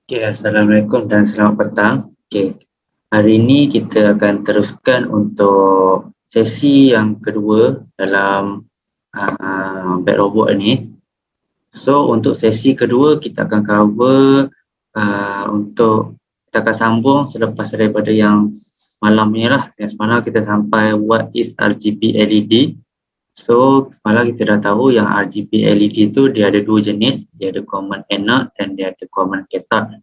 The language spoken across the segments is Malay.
Okay, Assalamualaikum dan selamat petang. Okay, hari ini kita akan teruskan untuk sesi yang kedua dalam Bad Robot ni. So, untuk sesi kedua kita akan cover untuk kita akan sambung selepas daripada yang semalam ni lah. Yang semalam kita sampai what is RGB LED. So, semalam kita dah tahu yang RGB LED tu dia ada dua jenis. Dia ada common anode dan dia ada common cathode.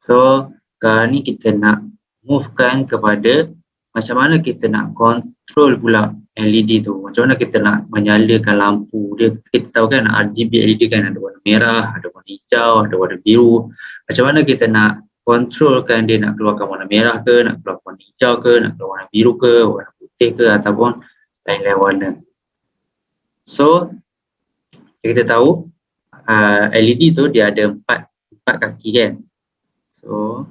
So, sekarang ni kita nak movekan kepada macam mana kita nak control pula LED tu. Macam mana kita nak menyalakan lampu dia. Kita tahu kan RGB LED kan ada warna merah, ada warna hijau, ada warna biru. Macam mana kita nak kontrolkan dia nak keluarkan warna merah ke, nak keluarkan warna hijau ke, nak keluarkan warna biru ke, warna putih ke ataupun lain-lain warna. So, kita tahu LED tu dia ada empat kaki kan. So,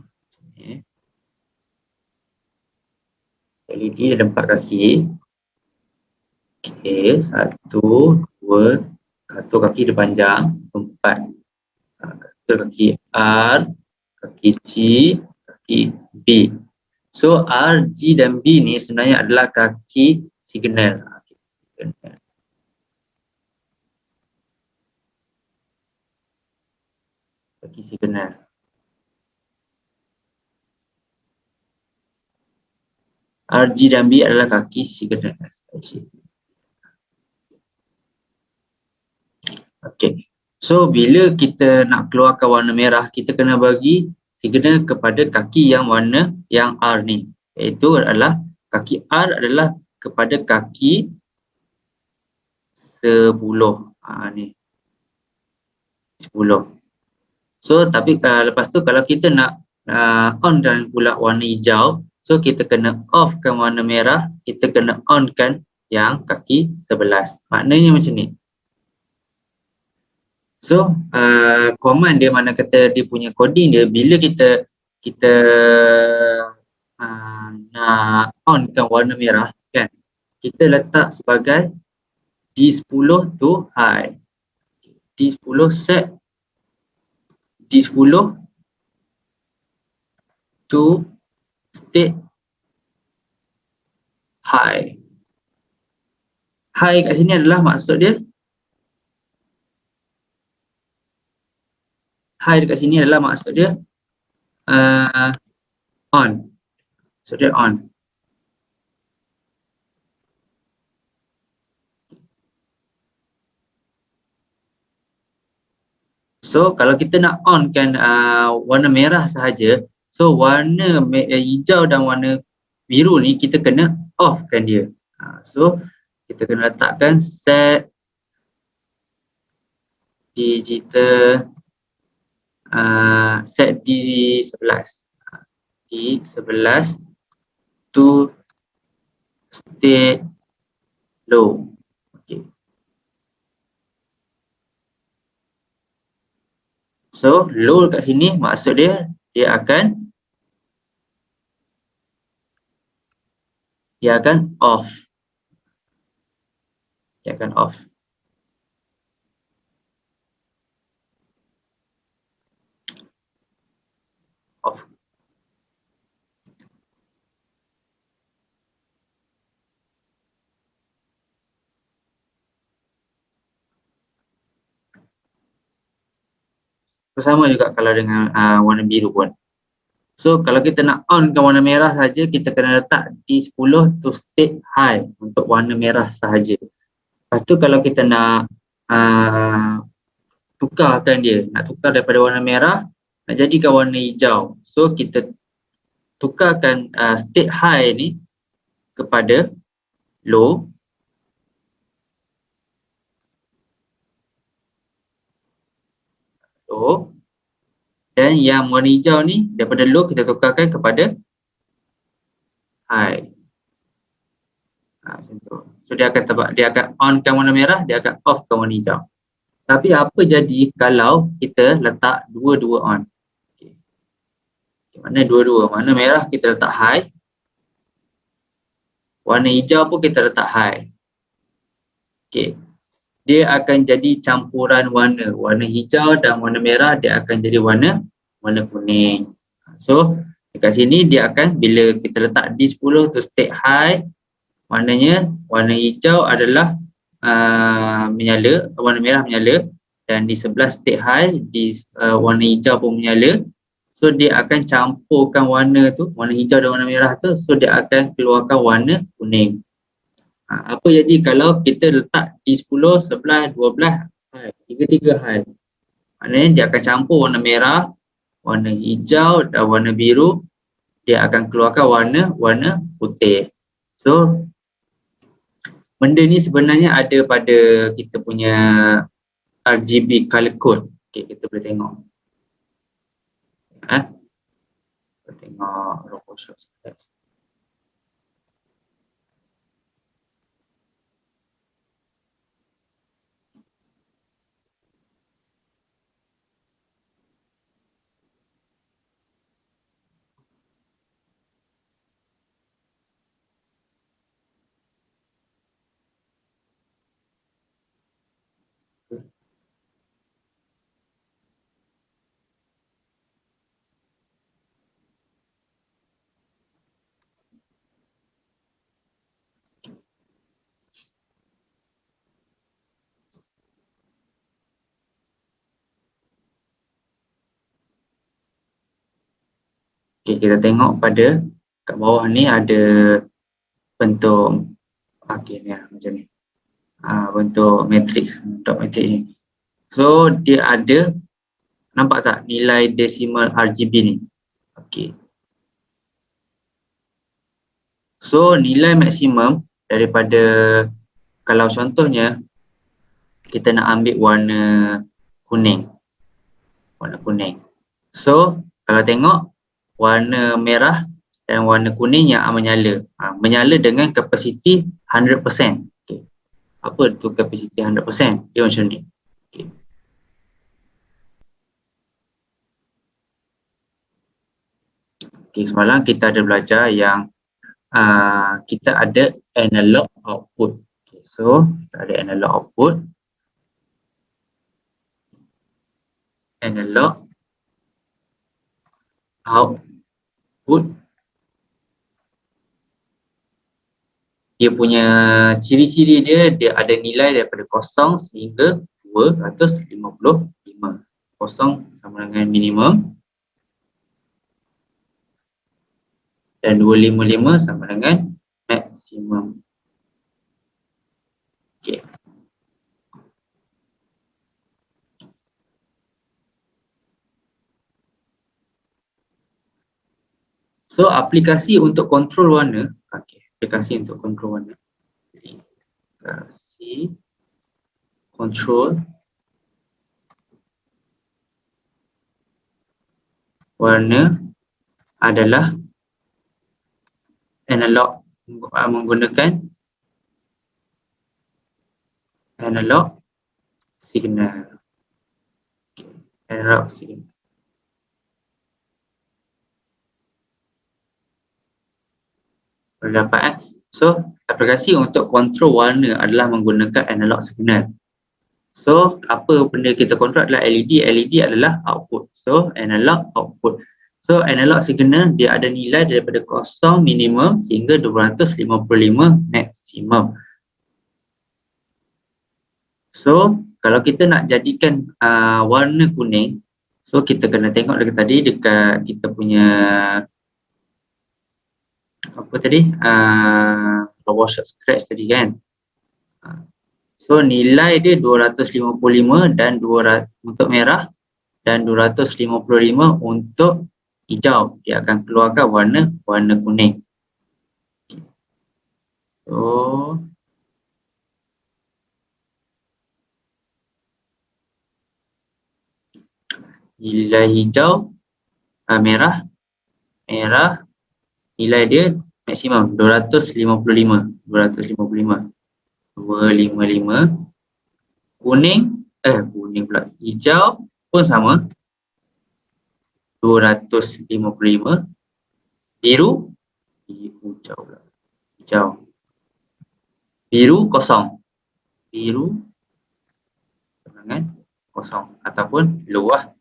LED ada 4 kaki. Okay, 1, 2, 1 kaki dia panjang, 4. Kaki R, kaki G, kaki B. So, R, G dan B ni sebenarnya adalah kaki signal. Kaki signal. R, G dan B adalah kaki signal. Okay. So, bila kita nak keluarkan warna merah, kita kena bagi signal kepada kaki yang warna yang R ni. Iaitu adalah kaki R adalah kepada kaki 10. Ni. 10. So, tapi lepas tu kalau kita nak on dan pula warna hijau, so kita kena offkan warna merah, kita kena onkan yang kaki 11. Maknanya macam ni. So, command dia mana kata dia punya coding dia bila kita nak onkan warna merah kan, kita letak sebagai D10 tu high, D10 set D10 to state high. High kat sini adalah maksud dia high dekat sini adalah maksud dia on. Maksud dia on. So kalau kita nak on kan warna merah sahaja, so warna hijau dan warna biru ni kita kena off kan dia. So kita kena letakkan set digital set D11 D11 to state low. Okay. So low kat sini maksud dia akan off. Dia akan off. Off. Sama juga kalau dengan warna biru pun. So kalau kita nak on ke warna merah saja, kita kena letak D10 to state high untuk warna merah sahaja. Lepas tu kalau kita nak tukarkan dia, nak tukar daripada warna merah nak jadikan warna hijau. So kita tukarkan state high ni kepada low. Low. Dan yang warna hijau ni daripada low kita tukarkan kepada high. Macam tu. So dia akan on-kan warna merah, dia akan off-kan warna hijau. Tapi apa jadi kalau kita letak dua-dua on? Okay. Mana dua-dua? Warna merah kita letak high. Warna hijau pun kita letak high. Okay. Dia akan jadi campuran warna. Warna hijau dan warna merah dia akan jadi warna warna kuning. So dekat sini dia akan, bila kita letak D10 tu state high, maknanya warna hijau adalah menyala, warna merah menyala, dan di sebelah state high warna hijau pun menyala. So dia akan campurkan warna tu, warna hijau dan warna merah tu, so dia akan keluarkan warna kuning. Apa jadi kalau kita letak D10 11 12 high, tiga-tiga high, maknanya dia akan campur warna merah, warna hijau dan warna biru, dia akan keluarkan warna putih. So benda ni sebenarnya ada pada kita punya RGB color code. Okay, kita boleh tengok. Kita tengok RoboShop. Okay, kita tengok pada kat bawah ni ada bentuk ni macam ni. Bentuk matrix, dot matrix ni. So dia ada, nampak tak nilai desimal RGB ni? Okay. So nilai maksimum daripada, kalau contohnya kita nak ambil warna kuning. So kalau tengok warna merah dan warna kuning yang menyala. Menyala dengan kapasiti 100%. Okay. Apa tu kapasiti 100%? Dia macam ni. Okay. Okay, semalam kita ada belajar yang kita ada analog output. Okay, so kita ada analog output. Analog output, dia punya ciri-ciri dia ada nilai daripada 0 sehingga 255. 0 sama dengan minimum dan 255 sama dengan maksimum. Okay. So aplikasi untuk kontrol warna, aplikasi untuk kontrol warna. Aplikasi kontrol warna adalah analog, menggunakan analog signal. Analog signal. Boleh dapat So aplikasi untuk kontrol warna adalah menggunakan analog signal. So apa benda kita kontrol adalah LED. LED adalah output. So analog output. So analog signal dia ada nilai daripada 0 minimum sehingga 255 maksimum. So kalau kita nak jadikan warna kuning, so kita kena tengok dekat tadi dekat kita punya apa tadi, RoboShop Scratch tadi kan. So nilai dia 255 dan 200 untuk merah dan 255 untuk hijau. Dia akan keluarkan warna kuning. So nilai hijau, merah, nilai dia maksimum 255. Kuning pula, hijau pun sama 255. Biru kosong. Biru dengan kosong ataupun low lah.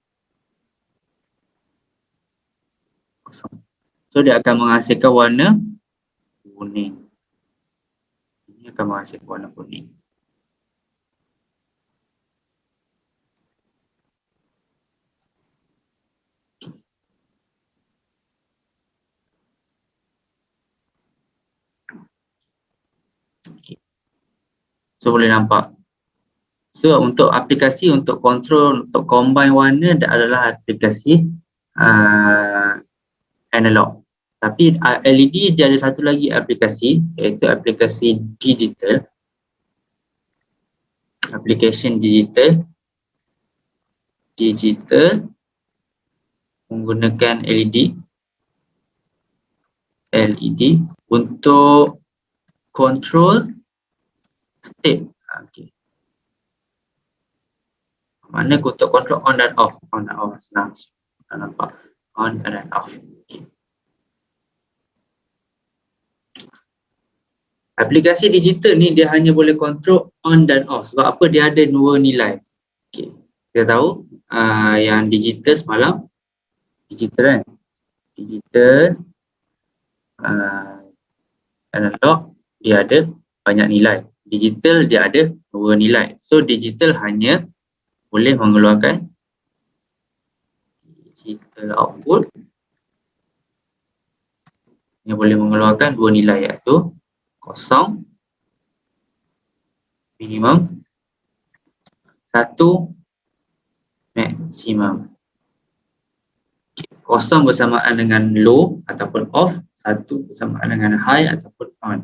So dia akan menghasilkan warna kuning. Ini akan menghasilkan warna kuning. So boleh nampak. So untuk aplikasi untuk control, untuk combine warna adalah aplikasi analog. Tapi LED dia ada satu lagi aplikasi, iaitu aplikasi digital. Application digital menggunakan LED untuk control state. Okay. Mana untuk control on dan off, senang nampak, on and off. Okay. Aplikasi digital ni dia hanya boleh control on dan off. Sebab apa? Dia ada dua nilai. Okay. Kita tahu yang digital semalam, digital kan? Digital analog dia ada banyak nilai. Digital dia ada dua nilai. So digital hanya boleh mengeluarkan digital output yang boleh mengeluarkan dua nilai, iaitu kosong minimum, satu maksimum. Kosong bersamaan dengan low ataupun off, satu bersamaan dengan high ataupun on.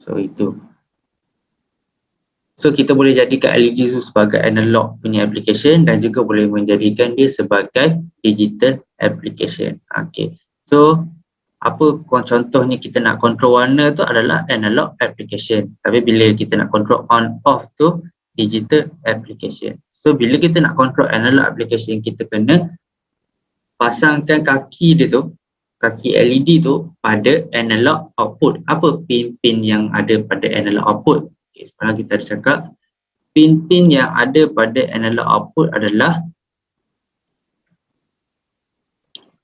So itu. So kita boleh jadikan LED itu sebagai analog punya application dan juga boleh menjadikan dia sebagai digital application. Okay. So apa contohnya kita nak control warna tu adalah analog application. Tapi bila kita nak control on off tu digital application. So bila kita nak control analog application, kita kena pasangkan kaki dia tu, kaki LED tu pada analog output. Apa pin-pin yang ada pada analog output? Okay, sekarang kita ada cakap pin-pin yang ada pada analog output adalah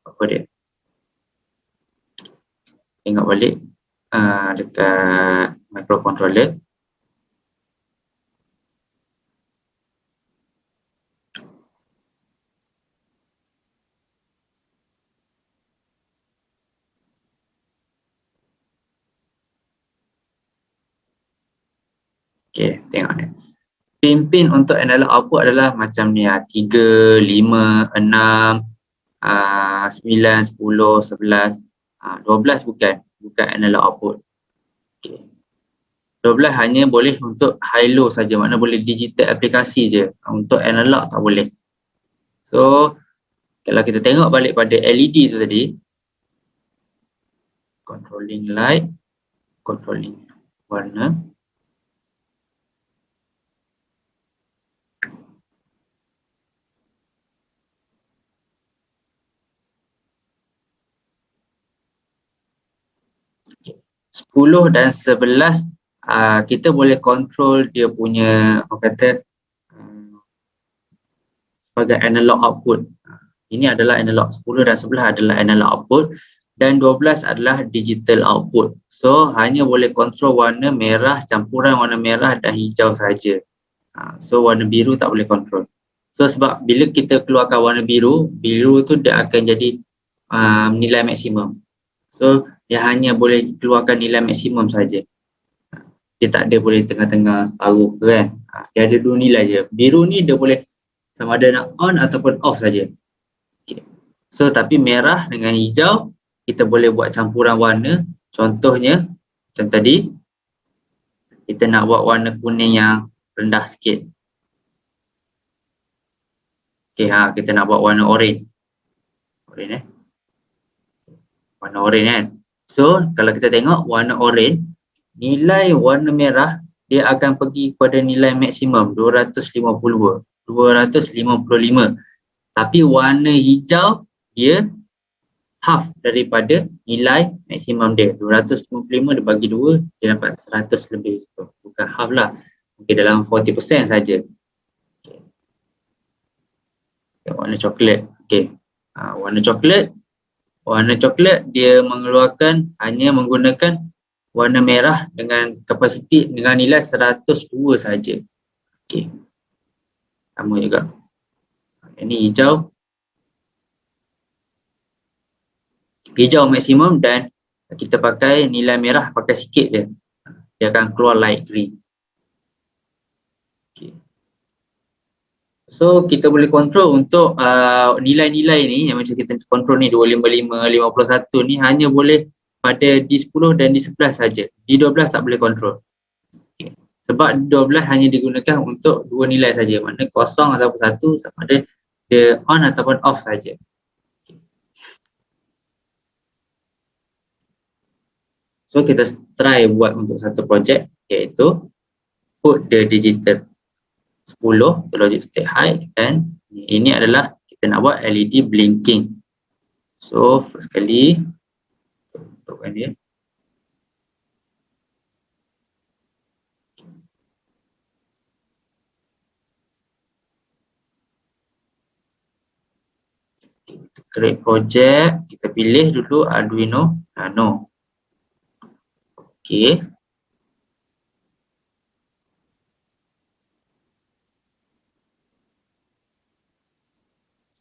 apa dia? Tengok balik dekat microcontroller. Okay, tengok ni. Pin-pin untuk analog output adalah macam ni, 3, 5, 6, 9, 10, 11, 12 bukan analog output. Okay. 12 hanya boleh untuk high-low saja, makna boleh digital aplikasi je. Untuk analog tak boleh. So kalau kita tengok balik pada LED tu tadi, controlling light, controlling warna. Okay. 10 dan 11 kita boleh control dia punya, orang kata, sebagai analog output. Ini adalah analog, 10 dan 11 adalah analog output dan 12 adalah digital output. So hanya boleh control warna merah, campuran warna merah dan hijau saja. So warna biru tak boleh control. So sebab bila kita keluarkan warna biru, biru tu dia akan jadi nilai maksimum. So dia hanya boleh keluarkan nilai maksimum saja. Dia tak ada boleh tengah-tengah separuh kan. Dia ada dua nilai je. Biru ni dia boleh sama ada nak on ataupun off saja. Okay. So tapi merah dengan hijau kita boleh buat campuran warna. Contohnya macam tadi kita nak buat warna kuning yang rendah sikit. Okay, kita nak buat warna orange. Orange warna orange kan. So kalau kita tengok warna orange, nilai warna merah dia akan pergi kepada nilai maksimum 255. Tapi warna hijau dia half daripada nilai maksimum dia. 255 dibagi 2 dia dapat 100 lebih. So, bukan half lah. Mungkin dalam 40% saja. Okay. warna coklat. Okey. Warna coklat dia mengeluarkan hanya menggunakan warna merah dengan kapasiti dengan nilai 102 saja. Okey. Sama juga. Ini hijau. Hijau maksimum dan kita pakai nilai merah pakai sikit je. Dia akan keluar light green. Okay. So kita boleh kontrol untuk nilai-nilai ni yang macam kita kontrol ni 255, 51 ni hanya boleh pada D10 dan D11 saja. D12 tak boleh kontrol. Okay. Sebab D12 hanya digunakan untuk dua nilai saja, maknanya kosong ataupun satu, sama ada dia on ataupun off saja. So kita try buat untuk satu projek, iaitu put the digital 10 to logic state high, dan ini adalah kita nak buat LED blinking. So first kali untukkan dia. Kita create project, kita pilih dulu Arduino Nano. Okey.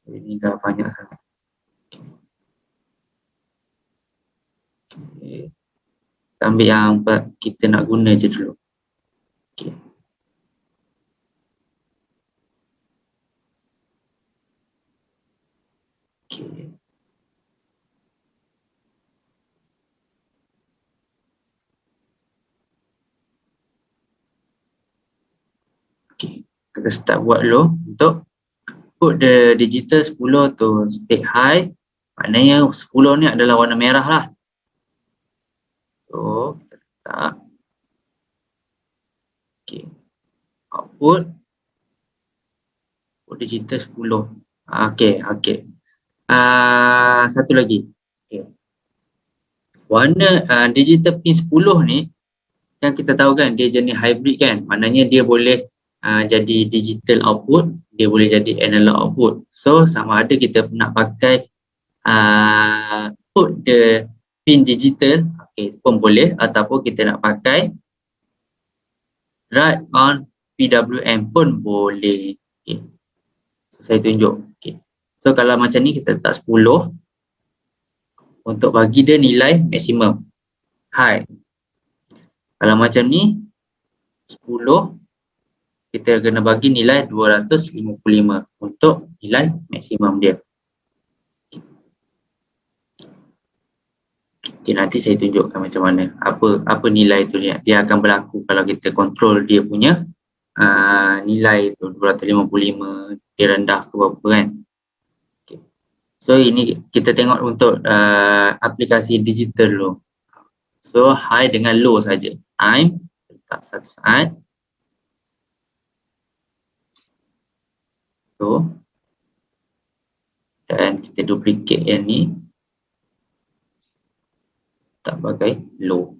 Ini dah banyak sangat. Okay. Kita ambil yang kita nak guna je dulu. Okay. Okay. Okay. Kita start buat dulu untuk put the digital 10 to state high. Maknanya 10 ni adalah warna merah lah. So kita letak. Okay. Output. Put digital 10. Okay. Satu lagi. Okay. Warna digital pin 10 ni yang kita tahu kan dia jenis hybrid kan. Maknanya dia boleh jadi digital output, dia boleh jadi analog output. So sama ada kita nak pakai put the pin digital, okay, pun boleh, ataupun kita nak pakai write on PWM pun boleh. Okay. So, saya tunjuk. Okay. So kalau macam ni kita letak 10 untuk bagi dia nilai maksimum high. Kalau macam ni 10 kita kena bagi nilai 255 untuk nilai maksimum dia. Okay, nanti saya tunjukkan macam mana apa nilai tu dia akan berlaku kalau kita kontrol dia punya nilai tu 255 dia rendah ke berapa kan. Okay. So ini kita tengok untuk aplikasi digital dulu. So high dengan low saja. Time letak 1 saat. So dan kita duplicate yang ni, tak pakai low.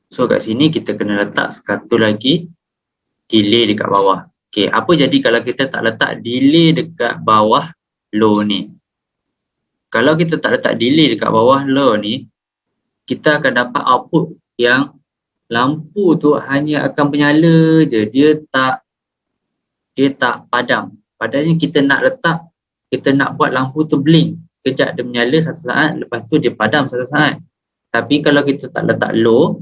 So kat sini kita kena letak satu lagi delay dekat bawah. Okay, apa jadi kalau kita tak letak delay dekat bawah low ni? Kalau kita tak letak delay dekat bawah low ni, kita akan dapat output yang lampu tu hanya akan menyala je, dia tak padam. Padahal kita nak buat lampu tu blink. Sekejap dia menyala satu saat, lepas tu dia padam satu saat. Tapi kalau kita tak letak low,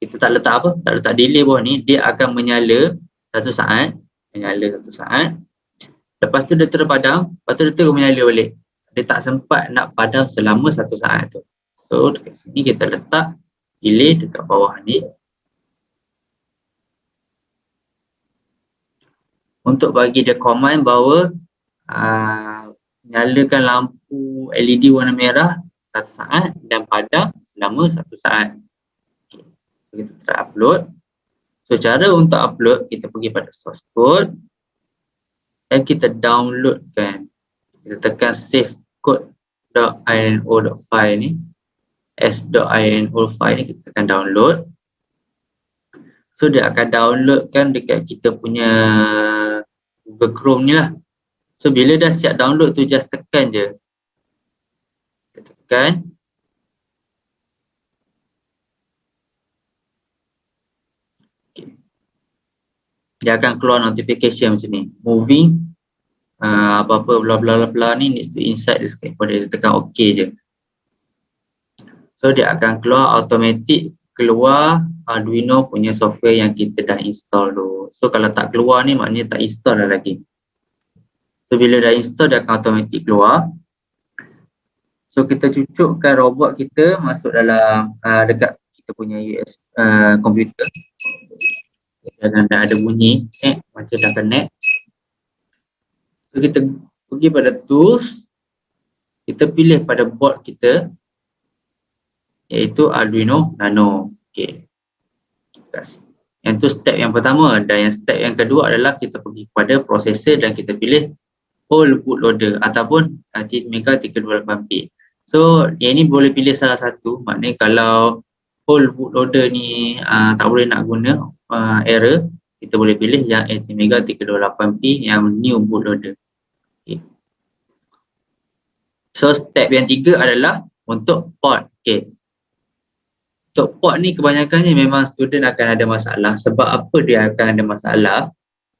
kita tak letak delay bawah ni, dia akan menyala satu saat, lepas tu dia terpadam, lepas tu dia terus menyala balik. Dia tak sempat nak padam selama satu saat tu. So dekat sini kita letak delay dekat bawah ni. Untuk bagi dia command bahawa nyalakan lampu LED warna merah satu saat dan padam selama satu saat. Okay. Kita try upload. So cara untuk upload, kita pergi pada source code dan kita downloadkan. Kita tekan save code.ino.file ni, s.ino file ni kita tekan download. So dia akan download kan dekat kita punya Google Chrome ni lah. So bila dah siap download tu, just tekan je. Tekan. Okay. Dia akan keluar notification macam ni. Moving apa-apa bla bla bla ni needs to inside the screen. Dia tekan OK je. So dia akan keluar automatic, keluar Arduino punya software yang kita dah install tu. So kalau tak keluar ni maknanya tak install dah lagi. So bila dah install dia akan automatic keluar. So kita cucukkan robot kita masuk dalam dekat kita punya USB komputer. Dan dah ada bunyi macam dah connect. So kita pergi pada tools, kita pilih pada board kita iaitu Arduino Nano. Okay. Yang tu step yang pertama, dan yang step yang kedua adalah kita pergi kepada processor dan kita pilih whole bootloader ataupun Mega 328P. So yang ni boleh pilih salah satu, maknanya kalau whole bootloader ni tak boleh nak guna error, kita boleh pilih yang Mega 328P yang new bootloader. Okay. So step yang 3 adalah untuk port. Okay. Untuk port ni kebanyakannya memang student akan ada masalah. Sebab apa dia akan ada masalah?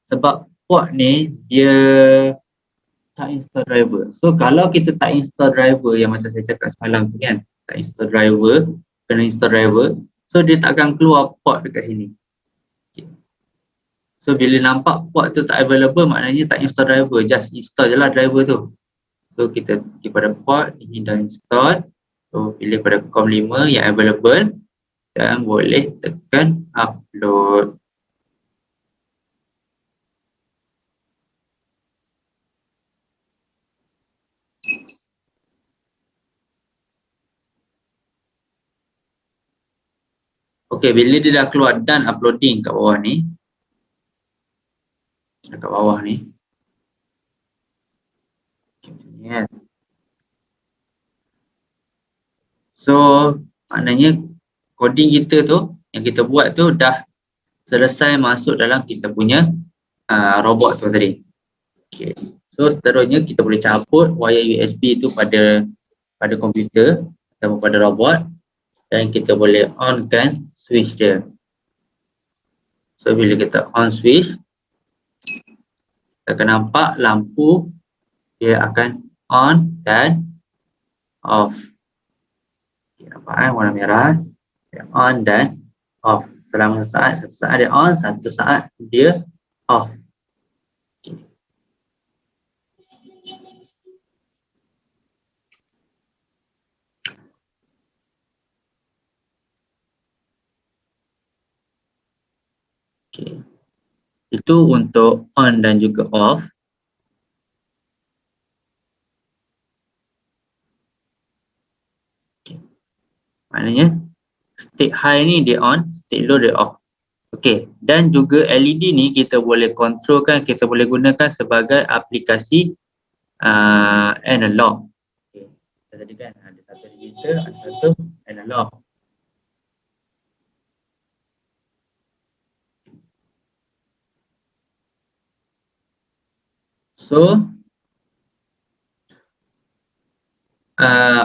Sebab port ni dia tak install driver. So kalau kita tak install driver yang macam saya cakap semalam tu kan, tak install driver, kena install driver, so dia tak akan keluar port dekat sini. Okay. So bila nampak port tu tak available, maknanya tak install driver, just install je lah driver tu. So kita pergi pada port, ini dah install. So pilih pada COM5 yang available dan boleh tekan upload. Okey, bila dia dah keluar done uploading kat bawah ni, dekat bawah ni, okay, so maknanya coding kita tu yang kita buat tu dah selesai masuk dalam kita punya robot tu tadi. Okay. So seterusnya kita boleh cabut wire USB tu pada komputer atau pada robot dan kita boleh on kan switch dia. So bila kita on switch, kita akan nampak lampu dia akan on dan off. Okay, nampak warna merah, dia on dan off. Selama satu saat dia on, satu saat dia off. Okay. Itu untuk on dan juga off. Okay. Maknanya state high ni dia on, state low dia off. Okey, dan juga LED ni kita boleh kontrolkan, kita boleh gunakan sebagai aplikasi analog. Okay. Tadi kan ada satu digital, ada satu analog. So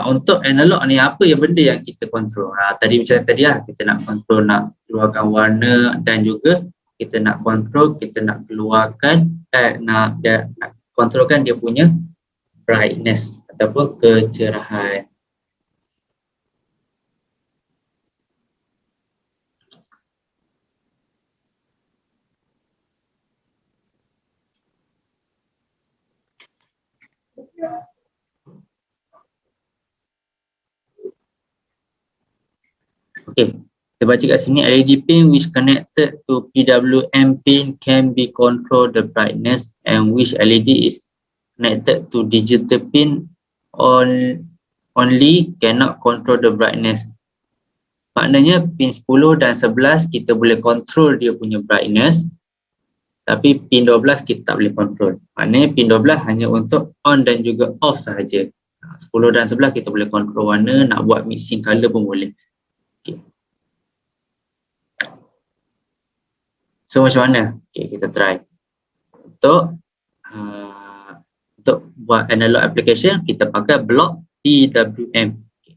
untuk analog ni apa yang benda yang kita kontrol? Tadi macam tadi lah, kita nak kontrol, nak keluarkan warna dan juga kita nak kontrol, kita nak keluarkan nak kontrolkan dia punya brightness ataupun kecerahan. Okay, kita baca kat sini, LED pin which connected to PWM pin can be control the brightness and which LED is connected to digital pin only cannot control the brightness. Maknanya pin 10 dan 11 kita boleh control dia punya brightness, tapi pin 12 kita tak boleh control. Maknanya pin 12 hanya untuk on dan juga off sahaja. 10 dan 11 kita boleh control warna, nak buat mixing color pun boleh. Okay. So macam mana? Okay, kita try. Untuk buat analog application, kita pakai blok PWM. Okay.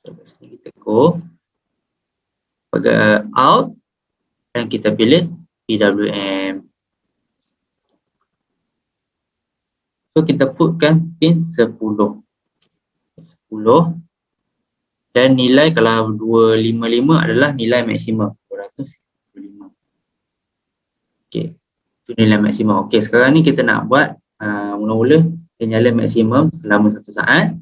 So kat sini kita go, pakai out dan kita pilih PWM. So kita putkan pin 10 dan nilai kalau 255 adalah nilai maksimum 255. Okey, itu nilai maksimum. Okey, sekarang ni kita nak buat mula-mula dia nyala maksimum selama 1 saat.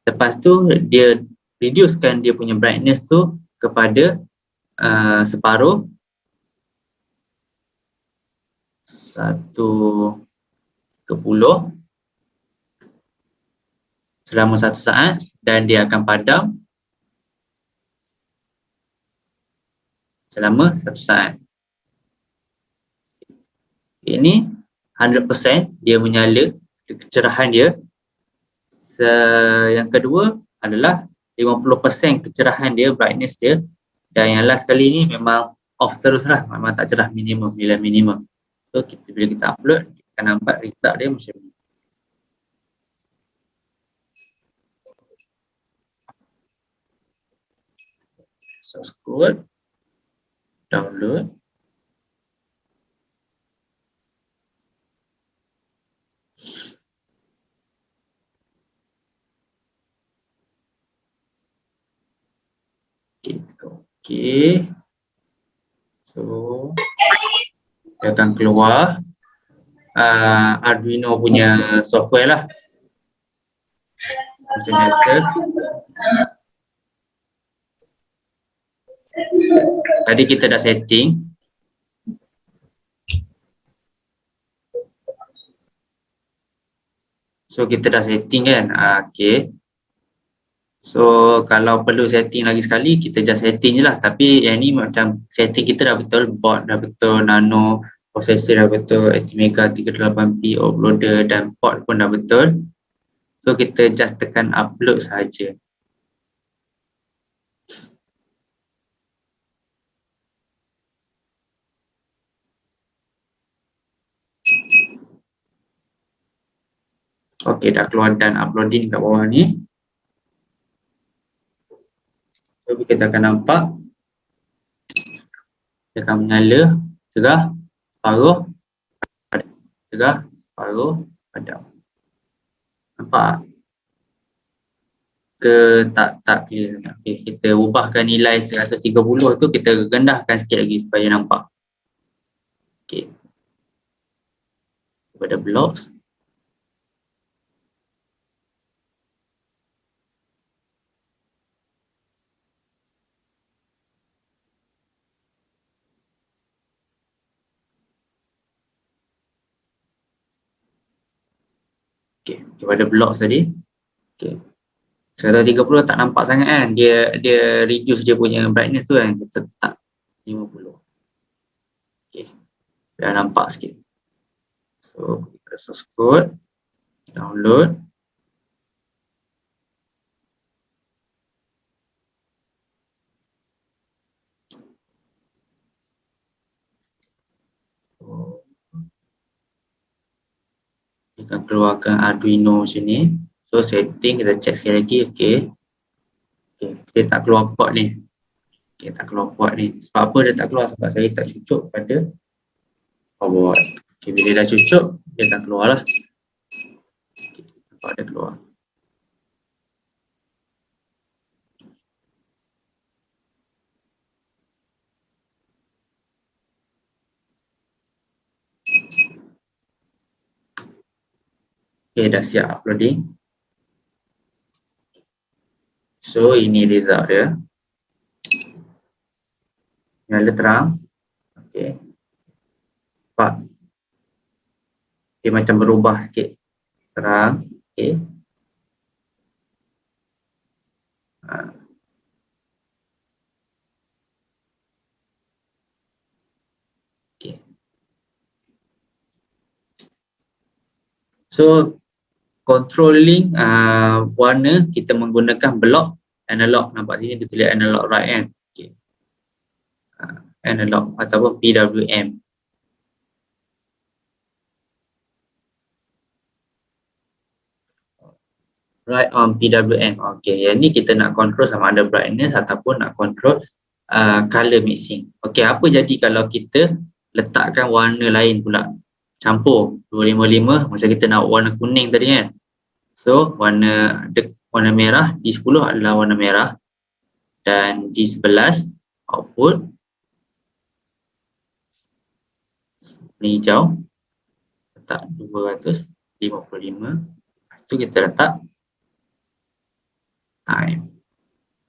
Lepas tu dia reducekan dia punya brightness tu kepada separuh 1/10 selama 1 saat dan dia akan padam selama 1 saat. Ini 100% dia menyala kecerahan dia. Yang kedua adalah 50% kecerahan dia, brightness dia, dan yang last kali ni memang off terus lah, memang tak cerah, minimum, nilai minimum. So bila kita upload, kita akan nampak result dia macam ni. Source code, download. Okay. So dia akan keluar Arduino punya software lah. Macam biasa. Tadi kita dah setting. So kita dah setting kan. Okay. So kalau perlu setting lagi sekali, kita just setting je lah. Tapi yang ni macam setting kita dah betul, board dah betul, nano processor dah betul, Atmega 38P offloader dan port pun dah betul. So kita just tekan upload sahaja. Okey, dah keluar dan uploading kat bawah ni. So kita akan nampak dia akan menyala cerah, separuh, cerah, separuh, padam. Nampak ke tak clear sangat. Okay, kita ubahkan nilai 130 tu, kita rendahkan sikit lagi supaya nampak. Okey. Pada blocks. Okey, kepada blocks tadi. Okey. 130 tak nampak sangat kan. Dia reduce dia punya brightness tu kan. Kita tak 50. Okey. Dah nampak sikit. So, kita source code, download. Kita akan keluarkan Arduino macam ni. So setting kita check sekali lagi. Okey. Okey, dia tak keluar port ni. Okey, tak keluar port ni. Sebab apa dia tak keluar? Sebab saya tak cucuk pada powerboard. Okey, bila dah cucuk, dia akan keluar lah. Okay, nampak dia keluar. Okey, dah siap uploading. So ini result dia. Nyala terang. Okey. Nampak. Dia macam berubah sikit. Terang. Okey. Okey. So controlling warna kita menggunakan blok analog. Nampak sini dia tulis analog right kan. Okay. Analog ataupun PWM. Right on PWM. Okay, yang ni kita nak control sama ada brightness ataupun nak control color mixing. Okay, apa jadi kalau kita letakkan warna lain pula? Campur 255 macam kita nak warna kuning tadi kan. So, warna merah, D10 adalah warna merah dan D11 output warna hijau. Letak 255. Lepas tu kita letak time.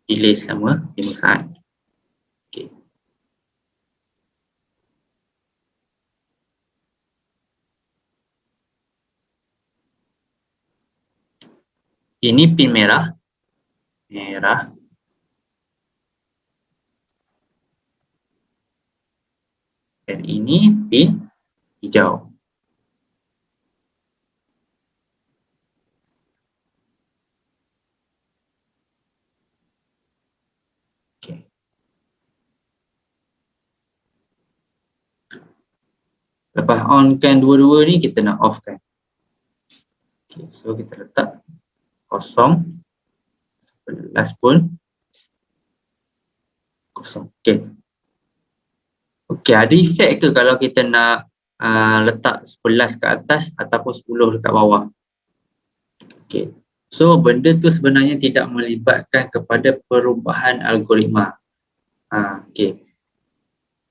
Delay selama 5 saat. Okay. Ini pin merah. Dan ini pin hijau. Okay. Lepas on kan dua-dua ni, kita nak off kan. Okay, so kita letak kosong. 11 pun kosong. Okay. Okay, ada efek ke kalau kita nak letak 11 ke atas ataupun 10 dekat bawah? Okay. So, benda tu sebenarnya tidak melibatkan kepada perubahan algoritma. Okay.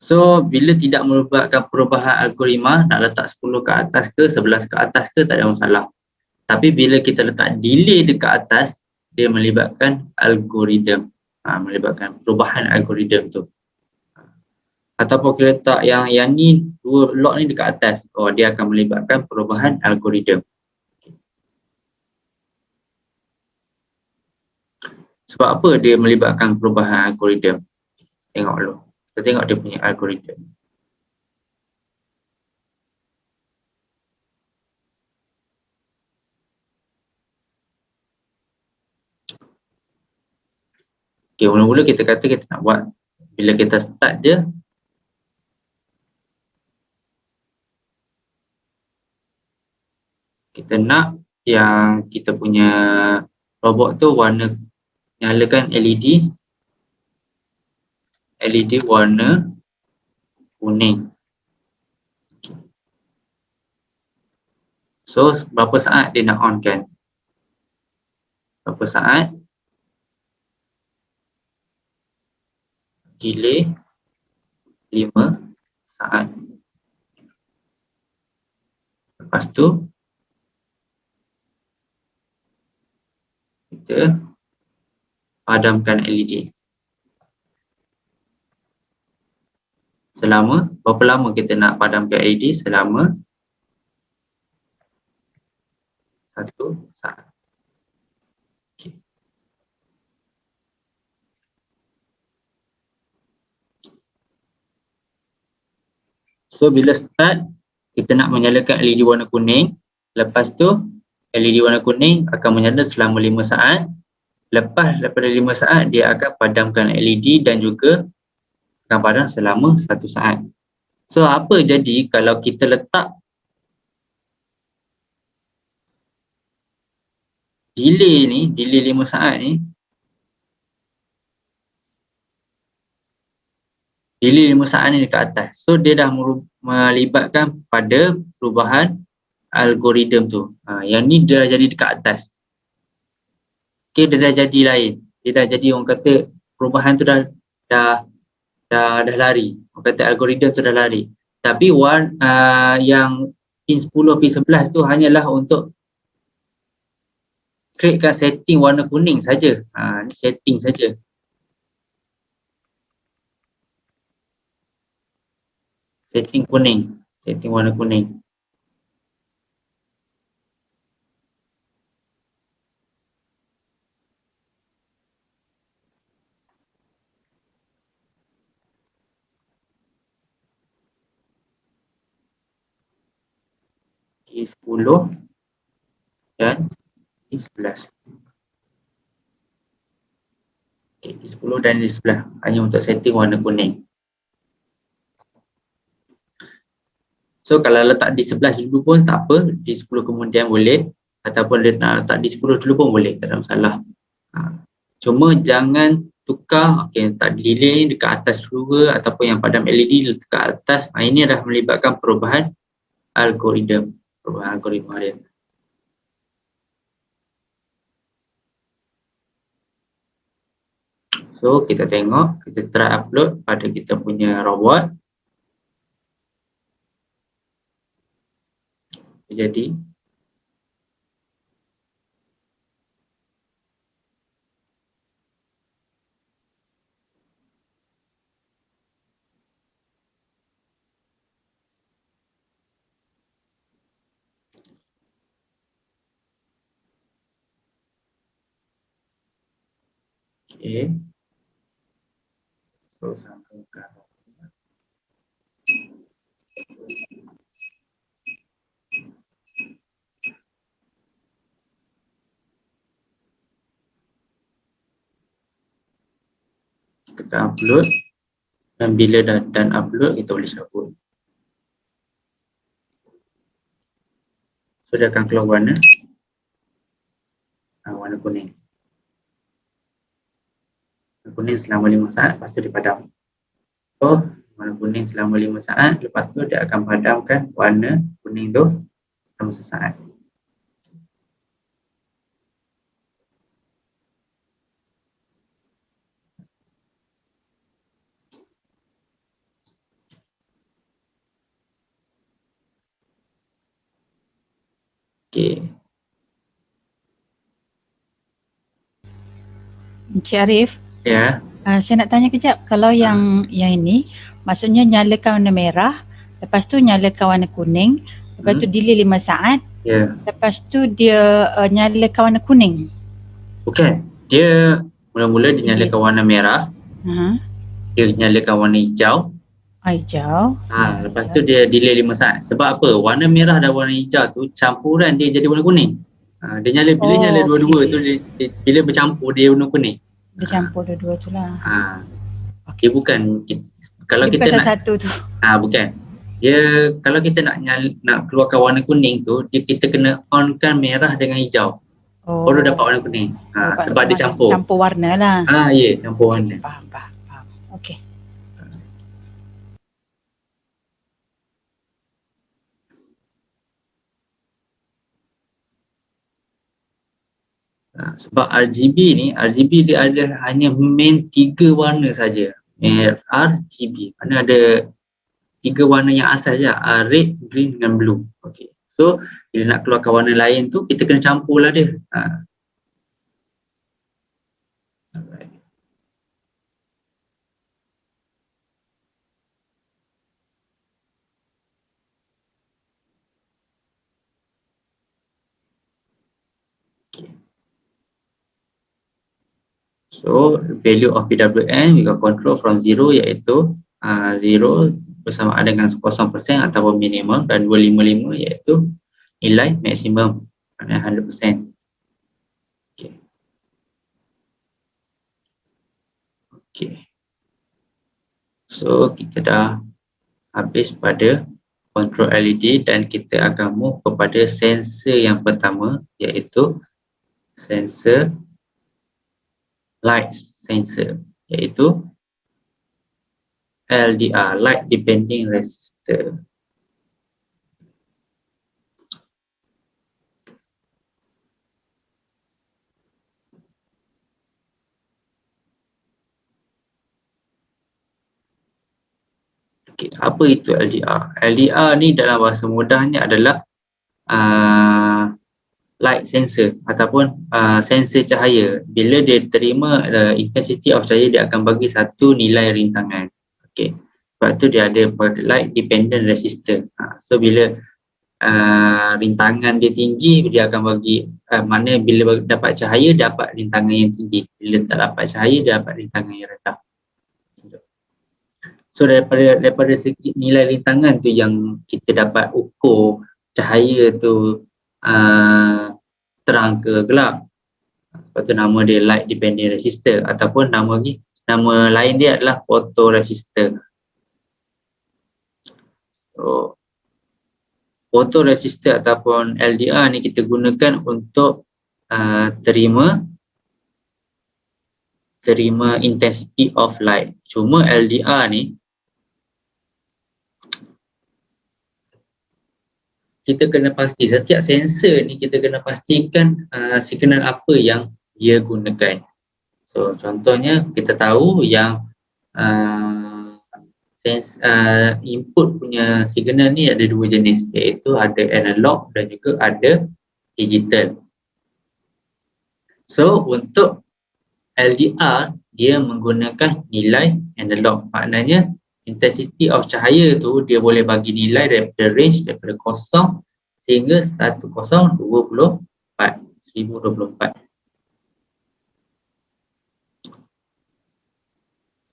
So, bila tidak melibatkan perubahan algoritma, nak letak 10 ke atas ke, 11 ke atas ke, tak ada masalah. Tapi bila kita letak delay dekat atas, dia melibatkan algoritma. Melibatkan perubahan algoritma tu. Ataupun kita letak yang ni, dua lot ni dekat atas, dia akan melibatkan perubahan algoritma. Sebab apa dia melibatkan perubahan algoritma? Tengok dulu. Kita tengok dia punya algoritma. Okay, mula-mula kita kata kita nak buat, bila kita start je, kita nak yang kita punya robot tu warna, nyalakan LED warna kuning. So, berapa saat dia nak on kan? Berapa saat? Delay 5 saat. Lepas tu, kita padamkan LED. Selama, berapa lama kita nak padamkan LED? Selama 1 saat. Okay. So, bila start, kita nak menyalakan LED warna kuning. Lepas tu, LED warna kuning akan menyala selama 5 saat. Lepas daripada 5 saat, dia akan padamkan LED dan juga akan padam selama 1 saat. So, apa jadi kalau kita letak delay ni, delay 5 saat ni, delay 5 saat ni dekat atas. So, dia dah melibatkan pada perubahan algoritma tu. Yang ni dia dah jadi dekat atas. Okay, dia dah jadi lain. Dia dah jadi, orang kata perubahan tu dah lari. Orang kata algoritma tu dah lari. Tapi yang pin 10, pin 11 tu hanyalah untuk createkan setting warna kuning saja. Ni setting saja. Setting kuning, setting warna kuning. Okay, 10 dan D11. Okay, D10 dan D11 hanya untuk setting warna kuning. So kalau letak D11 dulu pun tak apa, D10 kemudian boleh, ataupun dia nak letak D10 dulu pun boleh, tak ada masalah. Cuma jangan tukar, letak delay dekat atas dulu ke, ataupun yang padam LED dekat atas. Ini dah melibatkan perubahan algoritma dia. So kita tengok, kita try upload pada kita punya robot. Jadi so sambungkan. Kita upload, dan bila dah done upload, kita boleh cabut. So dia akan keluar warna kuning. Warna kuning selama 5 saat, lepas tu dipadam. So warna kuning selama 5 saat, lepas tu dia akan padamkan warna kuning tu selama sesaat. Okay. Encik Arif, Ya. Saya nak tanya kejap, kalau yang ini maksudnya nyalakan warna merah, lepas tu nyalakan warna kuning, lepas tu delay 5 saat, lepas tu dia nyalakan warna kuning. Bukan, dia mula-mula dia nyalakan warna merah, dia nyalakan warna hijau. Hijau. Lepas tu dia delay 5 saat. Sebab apa? Warna merah dan warna hijau tu campuran dia jadi warna kuning. Dia nyala, bila nyala dua-dua tu dia, bila bercampur dia warna kuning. Dia campur dua-dua tu lah. Dia bukan, kalau dia kita bukan nak satu tu. Bukan. Dia kalau kita nak keluarkan warna kuning tu, kita kena onkan merah dengan hijau. Baru dapat warna kuning. Sebab dia campur. Campur warna lah. Ya, campur warna. Faham. Okey. Sebab RGB dia ada hanya main 3 warna saja. RGB. Mana ada 3 warna yang asal je, red, green dengan blue. Okay. So bila nak keluarkan warna lain tu, kita kena campur lah dia. So value of PWM we can control from 0, iaitu 0 bersamaan dengan 0% ataupun minimum, dan 255 iaitu nilai maksimum, 100%. Okay. So kita dah habis pada control LED, dan kita akan move kepada sensor yang pertama, iaitu sensor light sensor, iaitu LDR, light depending resistor. Okay, apa itu LDR? LDR ni dalam bahasa mudahnya adalah light sensor ataupun sensor cahaya. Bila dia terima intensity of cahaya, dia akan bagi satu nilai rintangan. Okay. Sebab tu dia ada light dependent resistor. So bila rintangan dia tinggi, dia akan bagi mana bila dapat cahaya dapat rintangan yang tinggi, bila tak dapat cahaya dia dapat rintangan yang rendah. So daripada segi nilai rintangan tu yang kita dapat ukur cahaya tu terang ke gelap. Lepas tu nama dia light dependent resistor ataupun nama lain dia adalah photoresistor. So, photoresistor ataupun LDR ni kita gunakan untuk terima intensity of light. Cuma LDR ni kita kena pasti, setiap sensor ni kita kena pastikan signal apa yang dia gunakan. So contohnya kita tahu yang input punya signal ni ada dua jenis, iaitu ada analog dan juga ada digital. So untuk LDR dia menggunakan nilai analog, maknanya intensity of cahaya tu dia boleh bagi nilai daripada range daripada 0 sehingga 1024.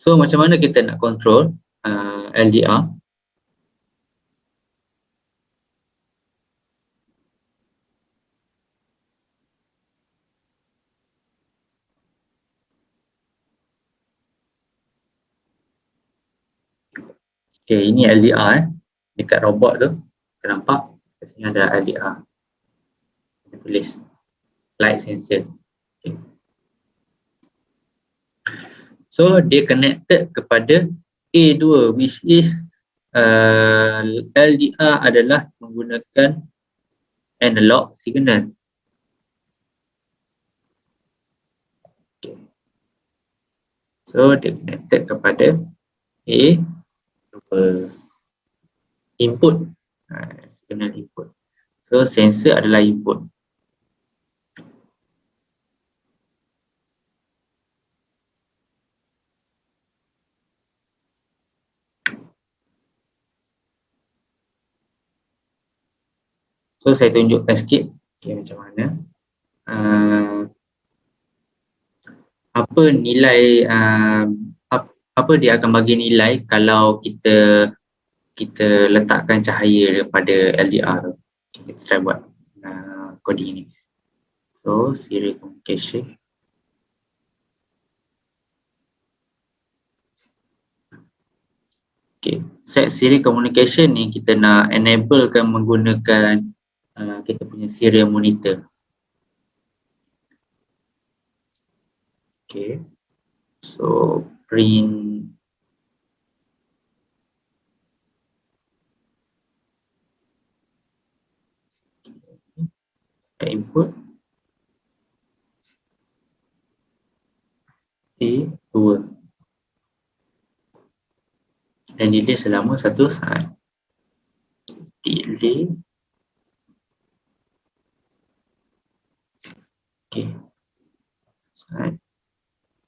So macam mana kita nak control LDR? Okay, ini LDR dekat robot tu. Kita nampak kat sini ada LDR. Kita tulis light sensor. Okay. So dia connected kepada A2, which is LDR adalah menggunakan analog signal. Okay. So dia connected kepada A2, input, signal input. So sensor adalah input. So saya tunjukkan sikit macam mana apa nilai apa dia akan bagi nilai kalau kita letakkan cahaya daripada LDR tu. Kita try buat coding ni. So serial communication. Okay, set serial communication ni kita nak enablekan menggunakan kita punya serial monitor. Okay, so print input A2 dan delay selama 1 saat. Delay. Okay.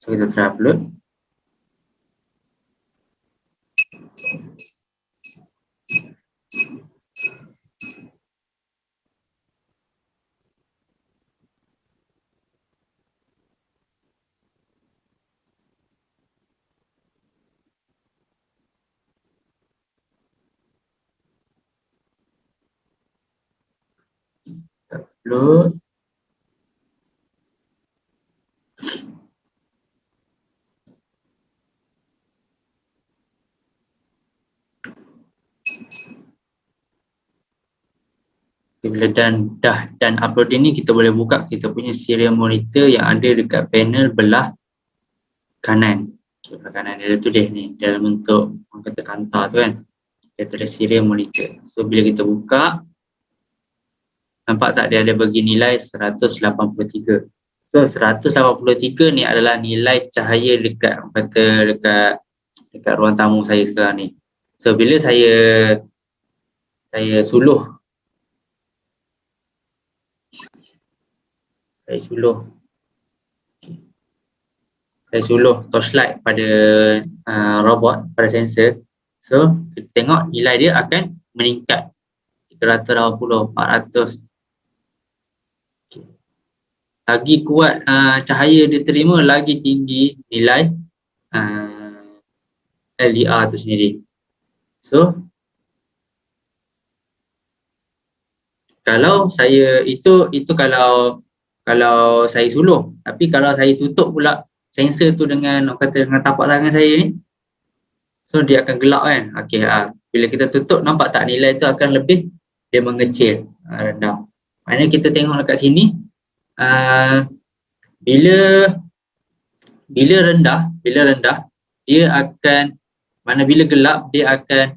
So kita try upload. Upload. Bila dan upload ini, kita boleh buka kita punya serial monitor yang ada dekat panel belah kanan. Okay, belah kanan dia tulis ni dalam bentuk orang kata kanta tu kan. Dia tulis serial monitor. So bila kita buka, nampak tak dia ada bagi nilai 183. So 183 ni adalah nilai cahaya dekat ruang tamu saya sekarang ni. So bila saya suluh torchlight pada robot, pada sensor. So kita tengok nilai dia akan meningkat 380, 400. Okay. Lagi kuat cahaya dia terima, lagi tinggi nilai LDR tu sendiri. So kalau saya itu kalau kalau saya suluh. Tapi kalau saya tutup pula sensor tu dengan orang kata dengan tapak tangan saya ni, so dia akan gelap kan. Okey, bila kita tutup nampak tak nilai tu akan lebih dia mengecil, rendah. Maknanya kita tengok dekat sini bila rendah dia akan bila gelap dia akan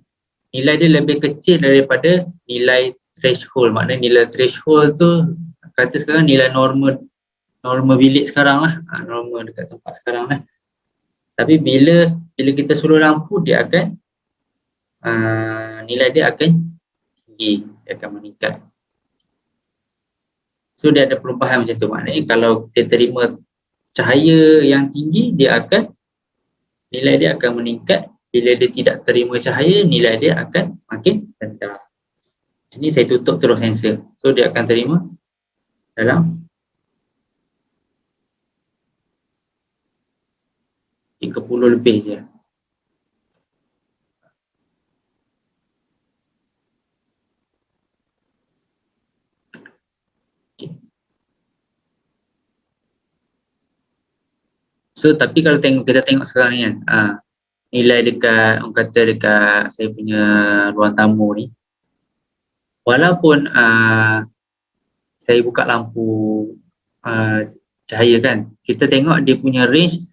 nilai dia lebih kecil daripada nilai threshold. Maknanya nilai threshold tu kata sekarang nilai normal bilik sekarang lah, normal dekat tempat sekarang lah. Tapi bila kita suruh lampu dia akan nilai dia akan tinggi, dia akan meningkat. So dia ada perubahan macam tu. Maknanya kalau dia terima cahaya yang tinggi nilai dia akan meningkat. Bila dia tidak terima cahaya, nilai dia akan makin rendah. Ini saya tutup terus sensor. So dia akan terima dalam 30 lebih je. Okay. So tapi kalau kita tengok sekarang ni kan, nilai dekat orang kata dekat saya punya ruang tamu ni, walaupun saya buka lampu cahaya kan, kita tengok dia punya range,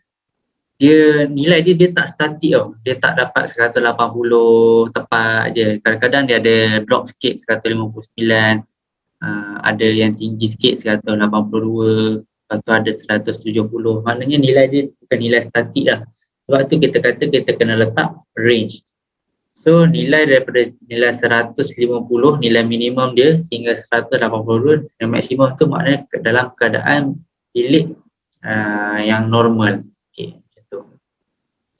nilai dia tak statik tau. Dia tak dapat 180 tepat je. Kadang-kadang dia ada drop sikit 159, ada yang tinggi sikit 182, lepas tu ada 170. Maknanya nilai dia bukan nilai statik lah. Sebab tu kita kata kita kena letak range. So nilai daripada nilai 150, nilai minimum dia sehingga 182, yang maksimum tu maknanya dalam keadaan bilik yang normal. Okay, macam tu.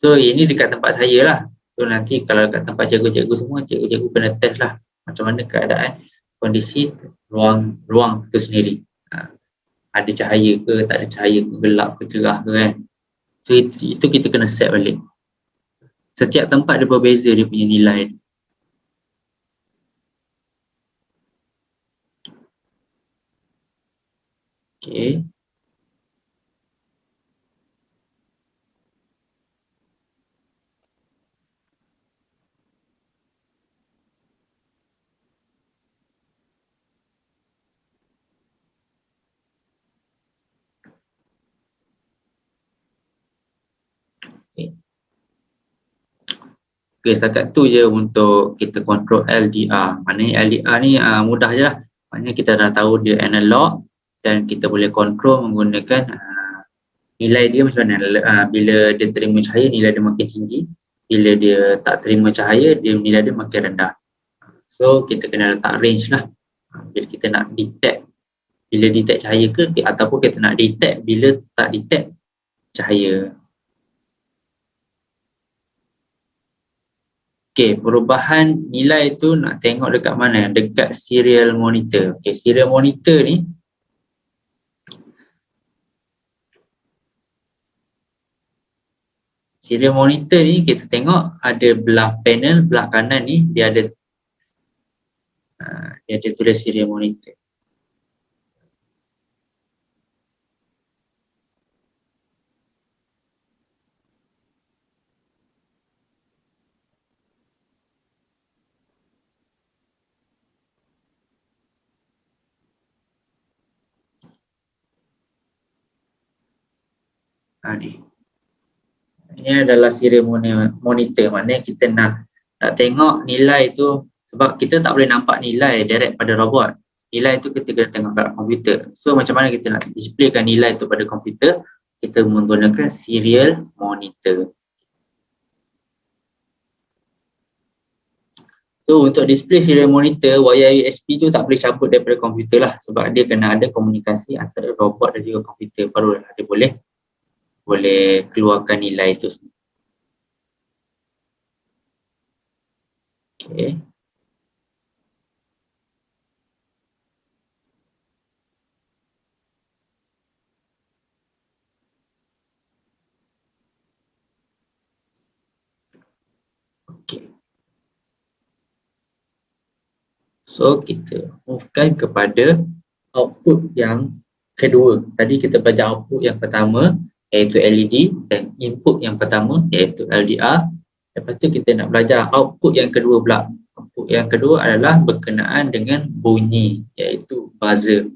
So ini dekat tempat saya lah. So nanti kalau dekat tempat cikgu-cikgu semua, cikgu-cikgu kena test lah macam mana keadaan kondisi ruang tu sendiri. Ada cahaya ke, tak ada cahaya ke, gelap ke, cerah ke kan. So itu kita kena set balik. Setiap tempat dia berbeza dia punya nilai. Okay. Okay, setakat tu je untuk kita kontrol LDR. Maknanya LDR ni mudah je lah. Maknanya kita dah tahu dia analog dan kita boleh kontrol menggunakan nilai dia macam mana. Bila dia terima cahaya, nilai dia makin tinggi. Bila dia tak terima cahaya, nilai dia makin rendah. So kita kena letak range lah. Bila kita nak detect, bila detect cahaya ke, ataupun kita nak detect bila tak detect cahaya. Okay, perubahan nilai tu nak tengok dekat mana? Dekat serial monitor. Okay, serial monitor ni kita tengok ada belah panel, belah kanan ni dia ada tulis serial monitor. Ni. Ini adalah serial monitor. Maknanya kita nak tengok nilai tu, sebab kita tak boleh nampak nilai direct pada robot. Nilai tu kita kena tengok kat komputer. So macam mana kita nak displaykan nilai tu pada komputer? Kita menggunakan serial monitor. So untuk display serial monitor, wayar USB tu tak boleh cabut daripada komputer lah, sebab dia kena ada komunikasi antara robot dan juga komputer, baru dia boleh keluarkan nilai tu. Okay. Okay. So kita movekan kepada output yang kedua. Tadi kita belajar output yang pertama iaitu LED dan input yang pertama iaitu LDR. Lepas tu kita nak belajar output yang kedua pula. Output yang kedua adalah berkenaan dengan bunyi iaitu buzzer.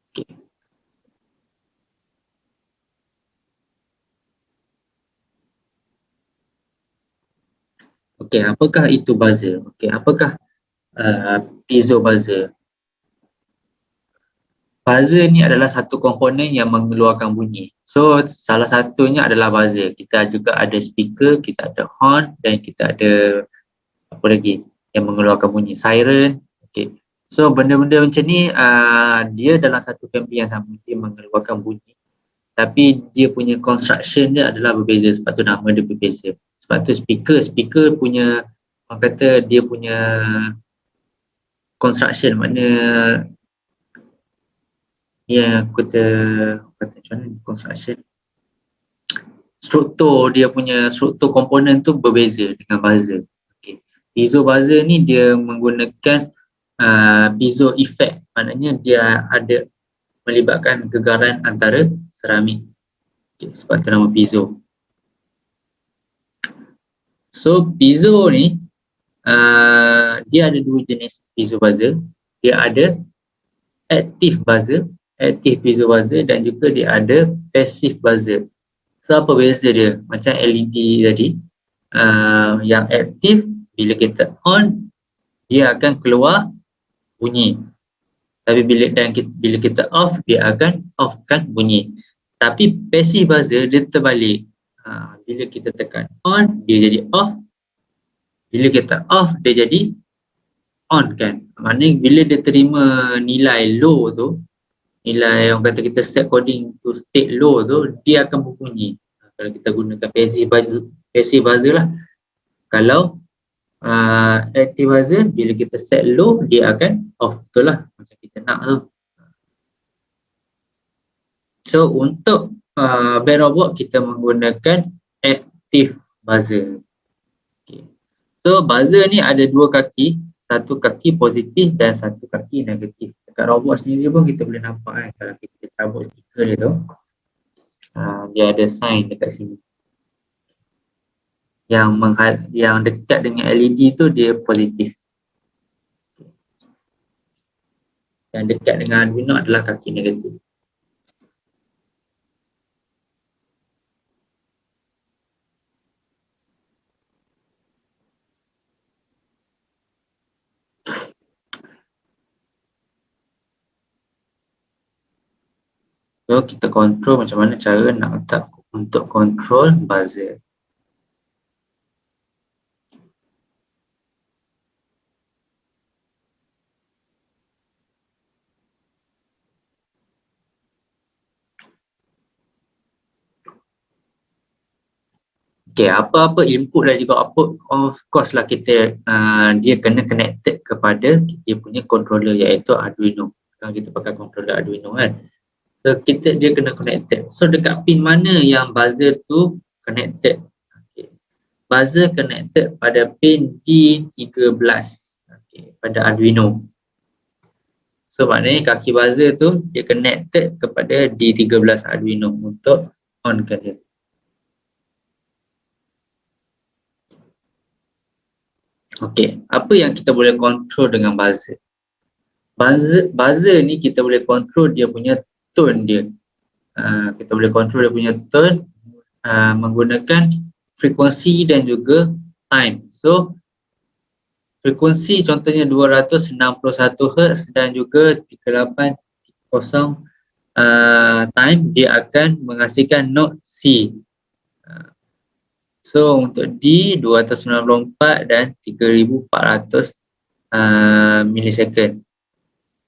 Okay. Okey, apakah itu buzzer? Okey, apakah piezo buzzer? Buzzer ni adalah satu komponen yang mengeluarkan bunyi. So, salah satunya adalah buzzer. Kita juga ada speaker, kita ada horn dan kita ada apa lagi yang mengeluarkan bunyi, siren. Okey. So, benda-benda macam ni dia dalam satu family yang sama, dia mengeluarkan bunyi. Tapi dia punya construction dia adalah berbeza, sebab tu nama dia berbeza. Sebab tu speaker punya, orang kata dia punya construction, makna yang kata macam mana construction, struktur dia punya, struktur komponen tu berbeza dengan buzzer. Okay. Piezo buzzer ni dia menggunakan piezo effect, maknanya dia ada melibatkan gegaran antara seramik. Okay. Sebab tu nama piezo. So piezo ni dia ada dua jenis piezo buzzer. Dia ada active buzzer, active piezo buzzer, dan juga dia ada passive buzzer. So apa beza dia? Macam LED tadi, yang aktif bila kita on dia akan keluar bunyi. Tapi bila kita off dia akan offkan bunyi. Tapi passive buzzer dia terbalik. Bila kita tekan on dia jadi off. Bila kita off dia jadi on kan. Maknanya bila dia terima nilai low tu, nilai yang kata kita set coding to state low tu, dia akan berbunyi. Kalau kita gunakan passive buzzer lah. Kalau active buzzer, bila kita set low dia akan off, betul lah macam kita nak tu. So untuk band robot kita menggunakan active buzzer. Okay. So buzzer ni ada dua kaki, satu kaki positif dan satu kaki negatif. Dekat robot sendiri pun kita boleh nampak kalau kita cabut stiker dia tu, dia ada sign dekat sini. Yang dekat dengan LED tu dia positif. Yang dekat dengan Arduino adalah kaki negatif. So kita kontrol macam mana cara nak letak untuk kontrol buzzer. Okay, apa-apa input dan juga output, of course lah kita dia kena connected kepada dia punya controller iaitu Arduino. Sekarang kita pakai controller Arduino kan. So dia kena connected. So dekat pin mana yang buzzer tu connected? Okay. Buzzer connected pada pin D13, okay, pada Arduino. So maknanya kaki buzzer tu dia connected kepada D13 Arduino untuk onkan dia. Okey, apa yang kita boleh kontrol dengan buzzer? Buzzer ni kita boleh kontrol dia punya tone dia. Kita boleh kontrol dia punya tone menggunakan frekuensi dan juga time. So frekuensi contohnya 261 Hz dan juga 3830 time, dia akan menghasilkan note C. So untuk D 294 dan 3400 milisecond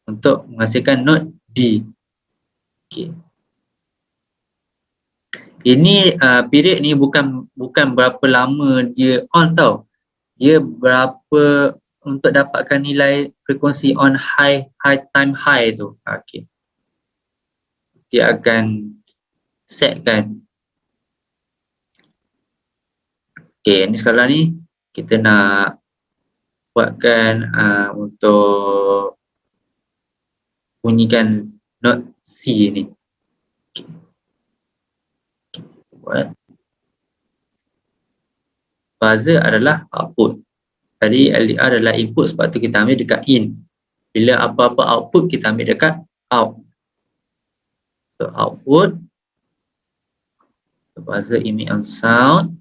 untuk menghasilkan note D. Okay. Ini period ni bukan berapa lama dia on tau. Dia berapa untuk dapatkan nilai frekuensi on high time high tu. Okey. Dia akan setkan. Okey, ni sekarang ni kita nak buatkan untuk bunyikan note C ni. Okay. Buat. Buzzer adalah output. Tadi LDR adalah input, sebab tu kita ambil dekat in. Bila apa-apa output, kita ambil dekat out. So output, so buzzer emit on sound.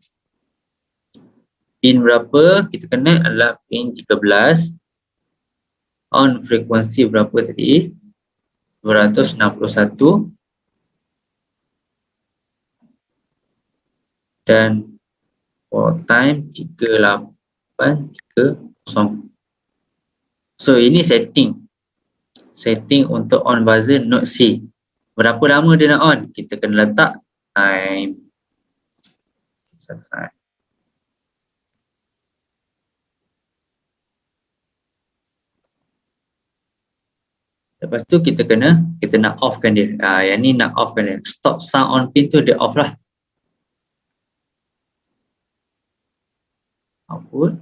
Pin berapa kita kena adalah pin 13. On frekuensi berapa tadi? 261. Dan for time 3830. So ini setting untuk on buzzer node C. Berapa lama dia nak on? Kita kena letak time. Selesai. Lepas tu kita nak offkan dia. Yang ni nak offkan dia. Stop sound on pin tu dia off lah. Output.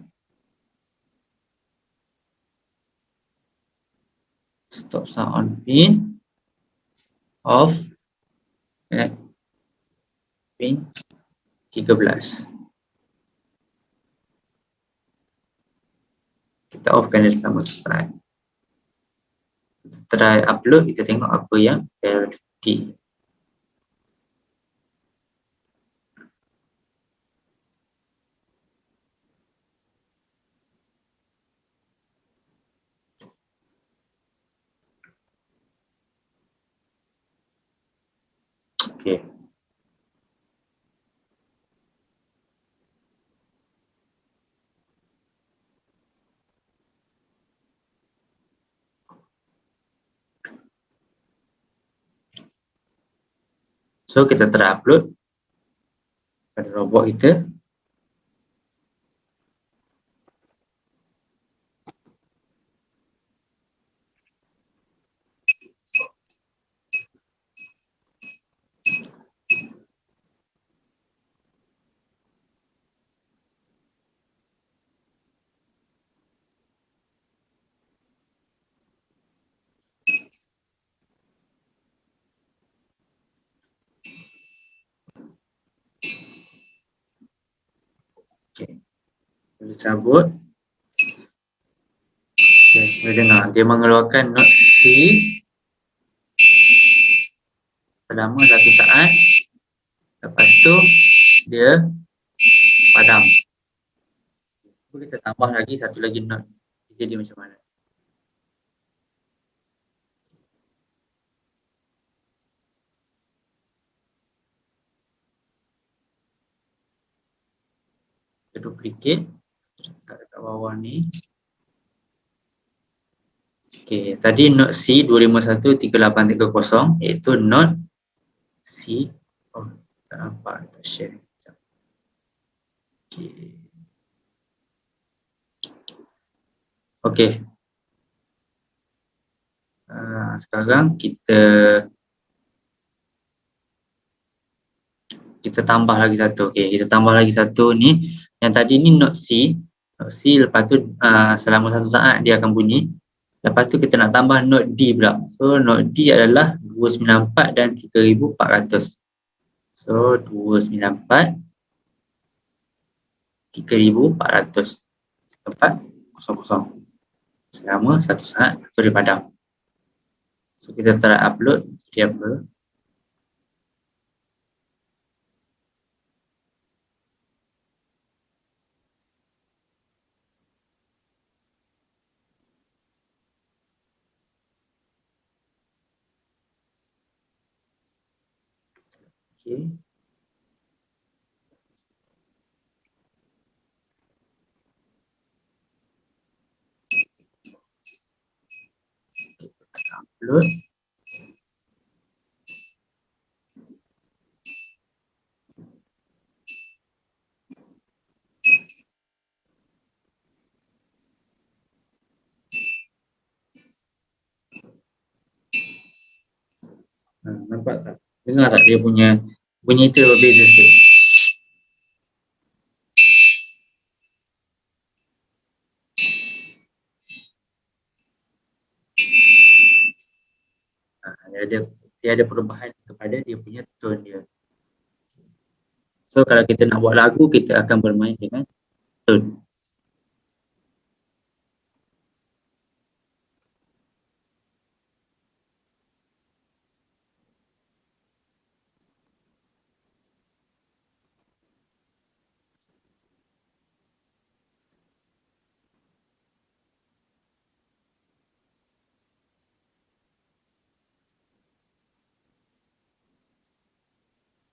Stop sound on pin. Off. At pin 13. Kita offkan dia selama selesai. Kita try upload, kita tengok apa yang terjadi. Okay. So kita try upload pada robot kita. Okay. Boleh cabut. Okay, boleh dengar. Dia mengeluarkan note C selama 1 saat. Lepas tu dia padam. Kita tambah lagi satu lagi note. Jadi macam mana? Kita duplicate dekat bawah ni. Okay, tadi note C 2513830 iaitu note C. Oh, tak nampak, kita share. Okay. Okay. Sekarang kita tambah lagi satu. Okay, kita tambah lagi satu ni. Yang tadi ni note C. Note C lepas tu selama 1 saat dia akan bunyi. Lepas tu kita nak tambah note D pula. So note D adalah 294 dan 3400. So 294 3400. Tempat kosong-kosong. Selama 1 saat tu dia padam. So kita try upload dia apa. Okay. Upload. Nampak tak? Dengar tak dia punya bunyi tu berbeza sikit? Dia ada perubahan kepada dia punya tone dia. So kalau kita nak buat lagu, kita akan bermain dengan tone.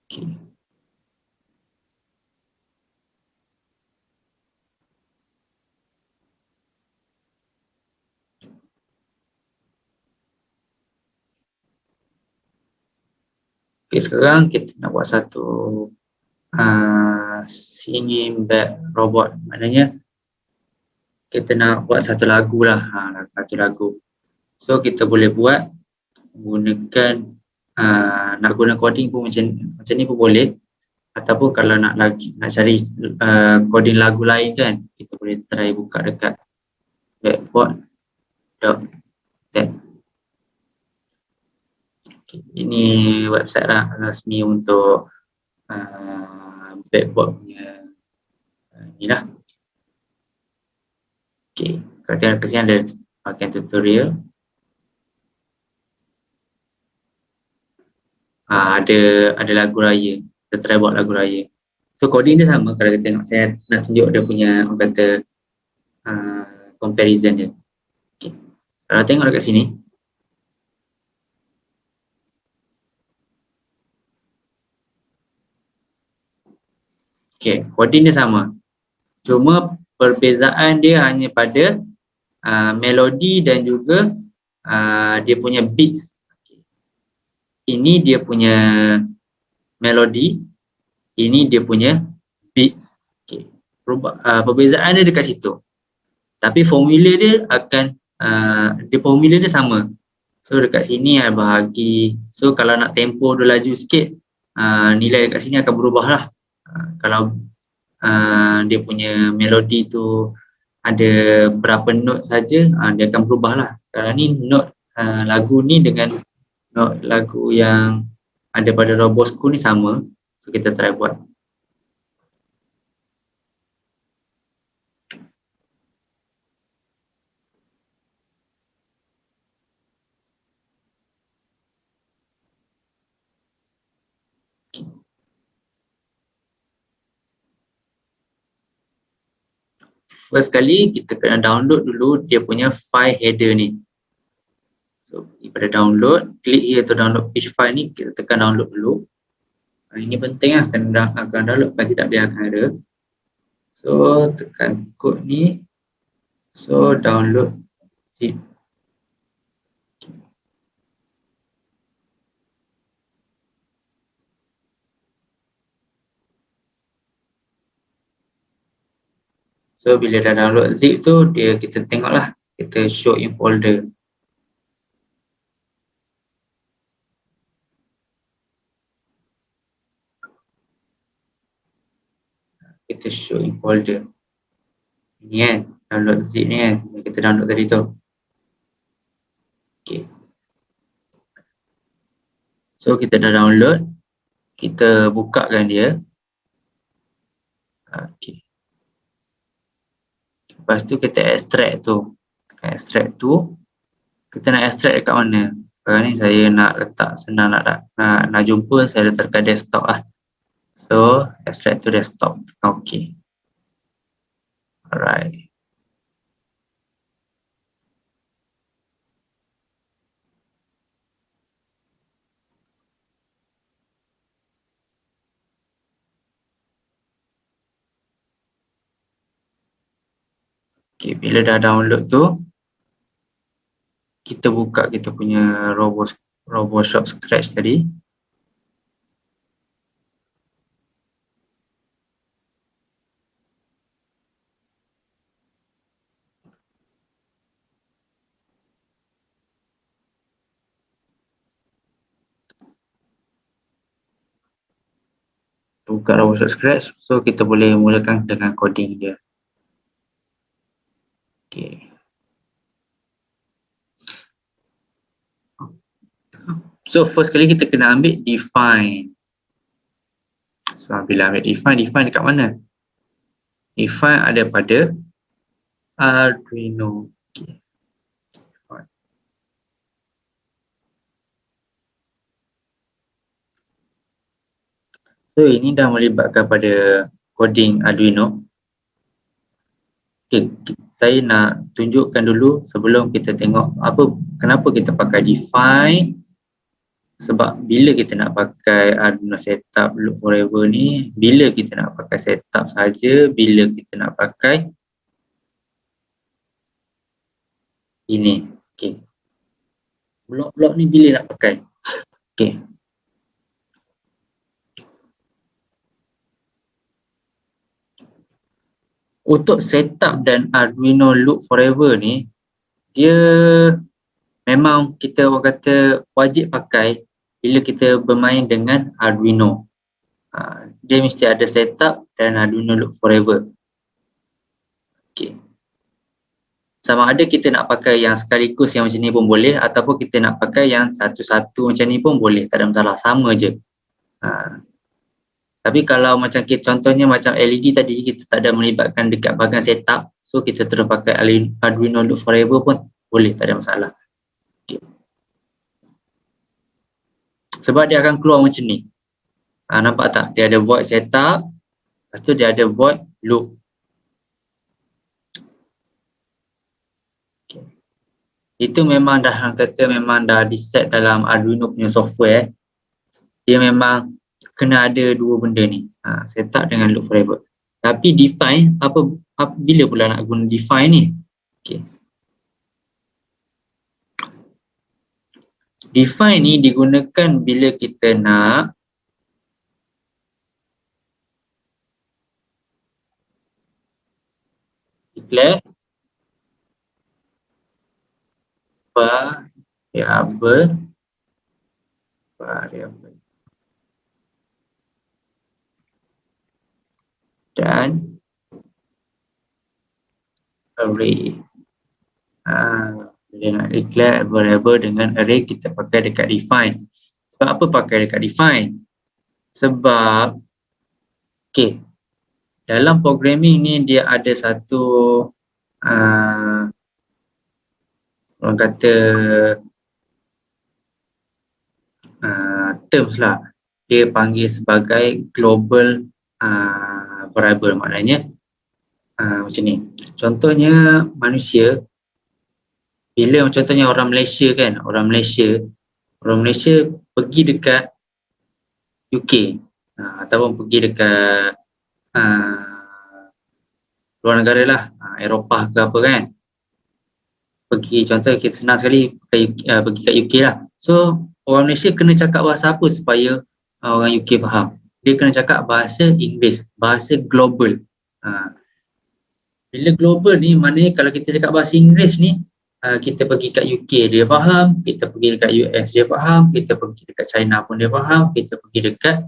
Okay. Okay, sekarang kita nak buat satu singing back robot. Maknanya kita nak buat satu lagu lah, satu lagu. So kita boleh buat menggunakan nak guna coding pun macam ni pun boleh, ataupun kalau nak cari coding lagu lain kan, kita boleh try buka dekat backboard.net. Okay, ini website lah rasmi untuk backboard punya ni lah. Okay, kalau tengok kat sini ada bahagian tutorial. Ada lagu raya. Kita try buat lagu raya. So coding dia sama. Kalau kita tengok, saya nak tunjuk dia punya orang kata comparison dia. Okay. Kalau tengok dekat sini, okay, coding dia sama. Cuma perbezaan dia hanya pada melodi dan juga dia punya beats. Okay. Ini dia punya melodi, ini dia punya beats. Okay. Perbezaan dia dekat situ. Tapi formula dia akan formula dia sama. So dekat sini bahagi. So kalau nak tempo dia laju sikit, nilai dekat sini akan berubah lah. Kalau dia punya melodi tu ada berapa note saja, dia akan berubah lah. Sekarang ni note lagu ni dengan note lagu yang ada pada Robosco ni sama. So kita try buat. First kali kita kena download dulu dia punya file header ni. So daripada download, klik here to download page file ni, kita tekan download dulu. Ini penting lah, akan download bagi tak biarkan ada. So tekan kod ni. So download zip. So bila dah download zip tu, kita tengoklah, kita show in folder. Kita show in folder. Ini kan, download zip ni kan, kita download tadi tu. Okay. So kita dah download, kita bukakan dia. Okay. Lepas tu kita extract tu. Extract tu, kita nak extract dekat mana? Sekarang ni saya nak letak senang nak jumpa, saya letakkan desktop lah. So extract to desktop. Okay. Alright. Okay, bila dah download tu, kita buka kita punya RoboShop Scratch tadi. buka robot scratch, so kita boleh mulakan dengan coding dia. Okay. So first kali kita kena ambil define. So bila ambil define dekat mana? Define ada pada Arduino. Okay. So ini dah melibatkan pada coding Arduino. Okay, saya nak tunjukkan dulu sebelum kita tengok kenapa kita pakai define. Sebab bila kita nak pakai Arduino setup loop forever ni, bila kita nak pakai setup saja, bila kita nak pakai ini. Okay. Blok-blok ni bila nak pakai. Okay. Untuk setup dan Arduino loop forever ni, dia memang kita orang kata wajib pakai bila kita bermain dengan Arduino. Dia mesti ada setup dan Arduino loop forever. Okay. Sama ada kita nak pakai yang sekaligus yang macam ni pun boleh, ataupun kita nak pakai yang satu-satu macam ni pun boleh, tak ada masalah, sama je. Tapi kalau macam contohnya macam LED tadi, kita tak ada melibatkan dekat bahagian setup, so kita terus pakai Arduino loop forever pun boleh, tak ada masalah. Okay. Sebab dia akan keluar macam ni. Nampak tak? Dia ada void setup, lepas tu dia ada void loop. Okay. Itu memang dah di set dalam Arduino punya software. Dia memang kena ada dua benda ni, setup dengan loop forever. Tapi define, bila pula nak guna define ni? Okay. Define ni digunakan bila kita nak declare variable dan array. Bila nak declare variable dengan array, kita pakai dekat define. Sebab apa pakai dekat define? Sebab okay, dalam programming ni dia ada satu orang kata terms lah, dia panggil sebagai global variable. Maknanya macam ni, contohnya manusia, bila contohnya orang Malaysia kan, orang Malaysia pergi dekat UK ataupun pergi dekat luar negara lah, Eropah ke apa kan, pergi, contoh kita senang sekali pergi kat UK lah. So orang Malaysia kena cakap bahasa apa supaya orang UK faham? Dia kena cakap bahasa Inggeris, bahasa global. Bila global ni, maknanya kalau kita cakap bahasa Inggeris ni, kita pergi kat UK dia faham, kita pergi dekat US dia faham, kita pergi dekat China pun dia faham, kita pergi dekat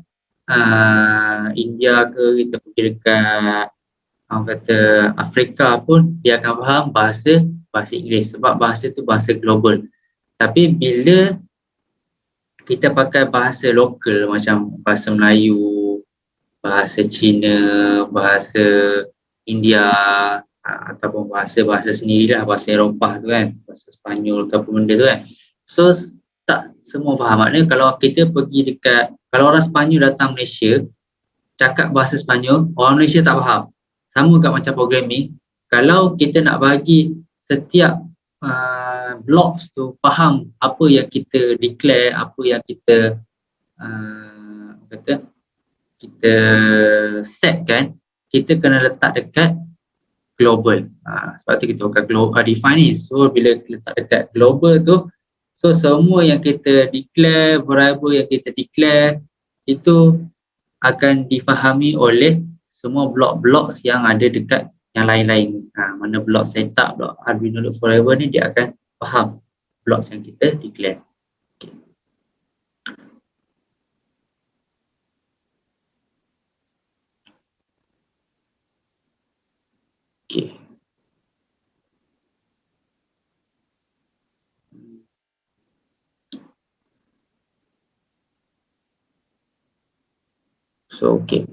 India ke, kita pergi dekat orang kata Afrika pun dia akan faham bahasa Inggeris, sebab bahasa tu bahasa global. Tapi bila kita pakai bahasa lokal macam bahasa Melayu, bahasa Cina, bahasa India, ataupun bahasa sendirilah, bahasa Eropah tu kan, bahasa Sepanyol ke apa benda tu kan. So tak semua faham. Maknanya kalau kita pergi dekat, kalau orang Sepanyol datang Malaysia cakap bahasa Sepanyol, orang Malaysia tak faham. Sama kat macam programming, kalau kita nak bagi setiap blocks tu faham apa yang kita declare, apa yang kita kita set kan, kita kena letak dekat global. Sebab tu kita pakai global define ni. So bila letak dekat global tu, so semua yang kita declare, variable yang kita declare itu akan difahami oleh semua blok-blok yang ada dekat yang lain-lain. Mana blok setup, blok Arduino loop forever ni, dia akan faham blok yang kita declare. Okay. Okay. So, okay.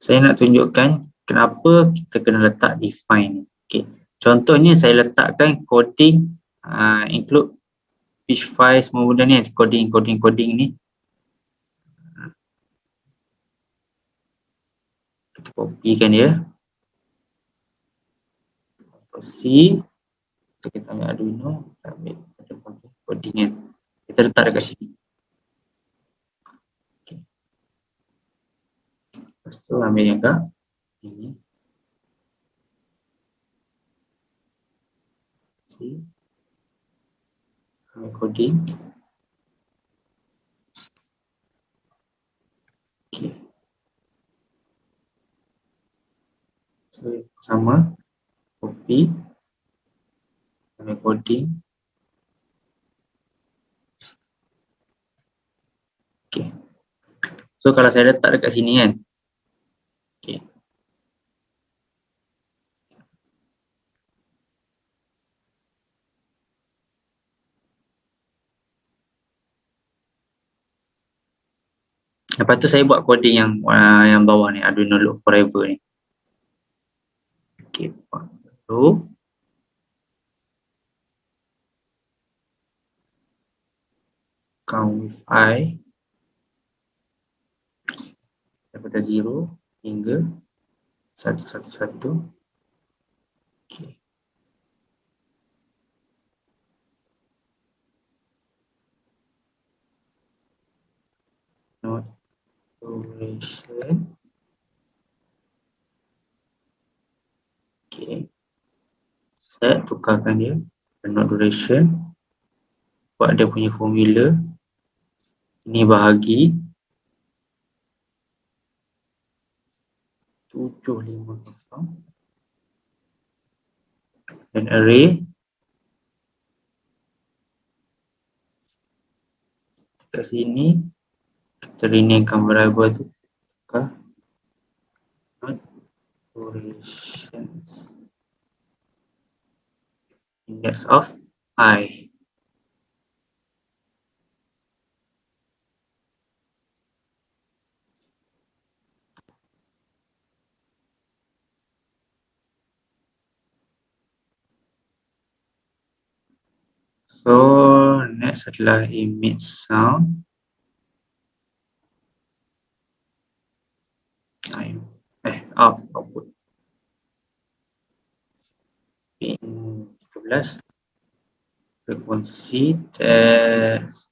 Saya nak tunjukkan kenapa kita kena letak define. Okay. Contohnya saya letakkan coding include fish file semua benda ni, coding ni. Kita copykan dia. C. Kita ambil Arduino, kita ambil coding kan. Kita letak dekat sini. Okay. Lepas tu ambil yang kat ini. C. Ambil coding. Okay. So, sama. Copy. Ambil coding. Okay. So, kalau saya letak dekat sini kan. Okay. Lepas tu saya buat coding yang bawah ni, Arduino Loop Forever ni. Okay, baru. Count with I. Daripada 0 hingga 111. Okay. Not duration. Okay. Set, tukarkan dia. Not duration. Buat dia punya formula. Ini bahagi 750. Dan array. Kat sini. Kita renamekan variable tu. Tukar. Not durations. Index of I. So, next adalah image sound. Output. Pin 13. Frekuensi test.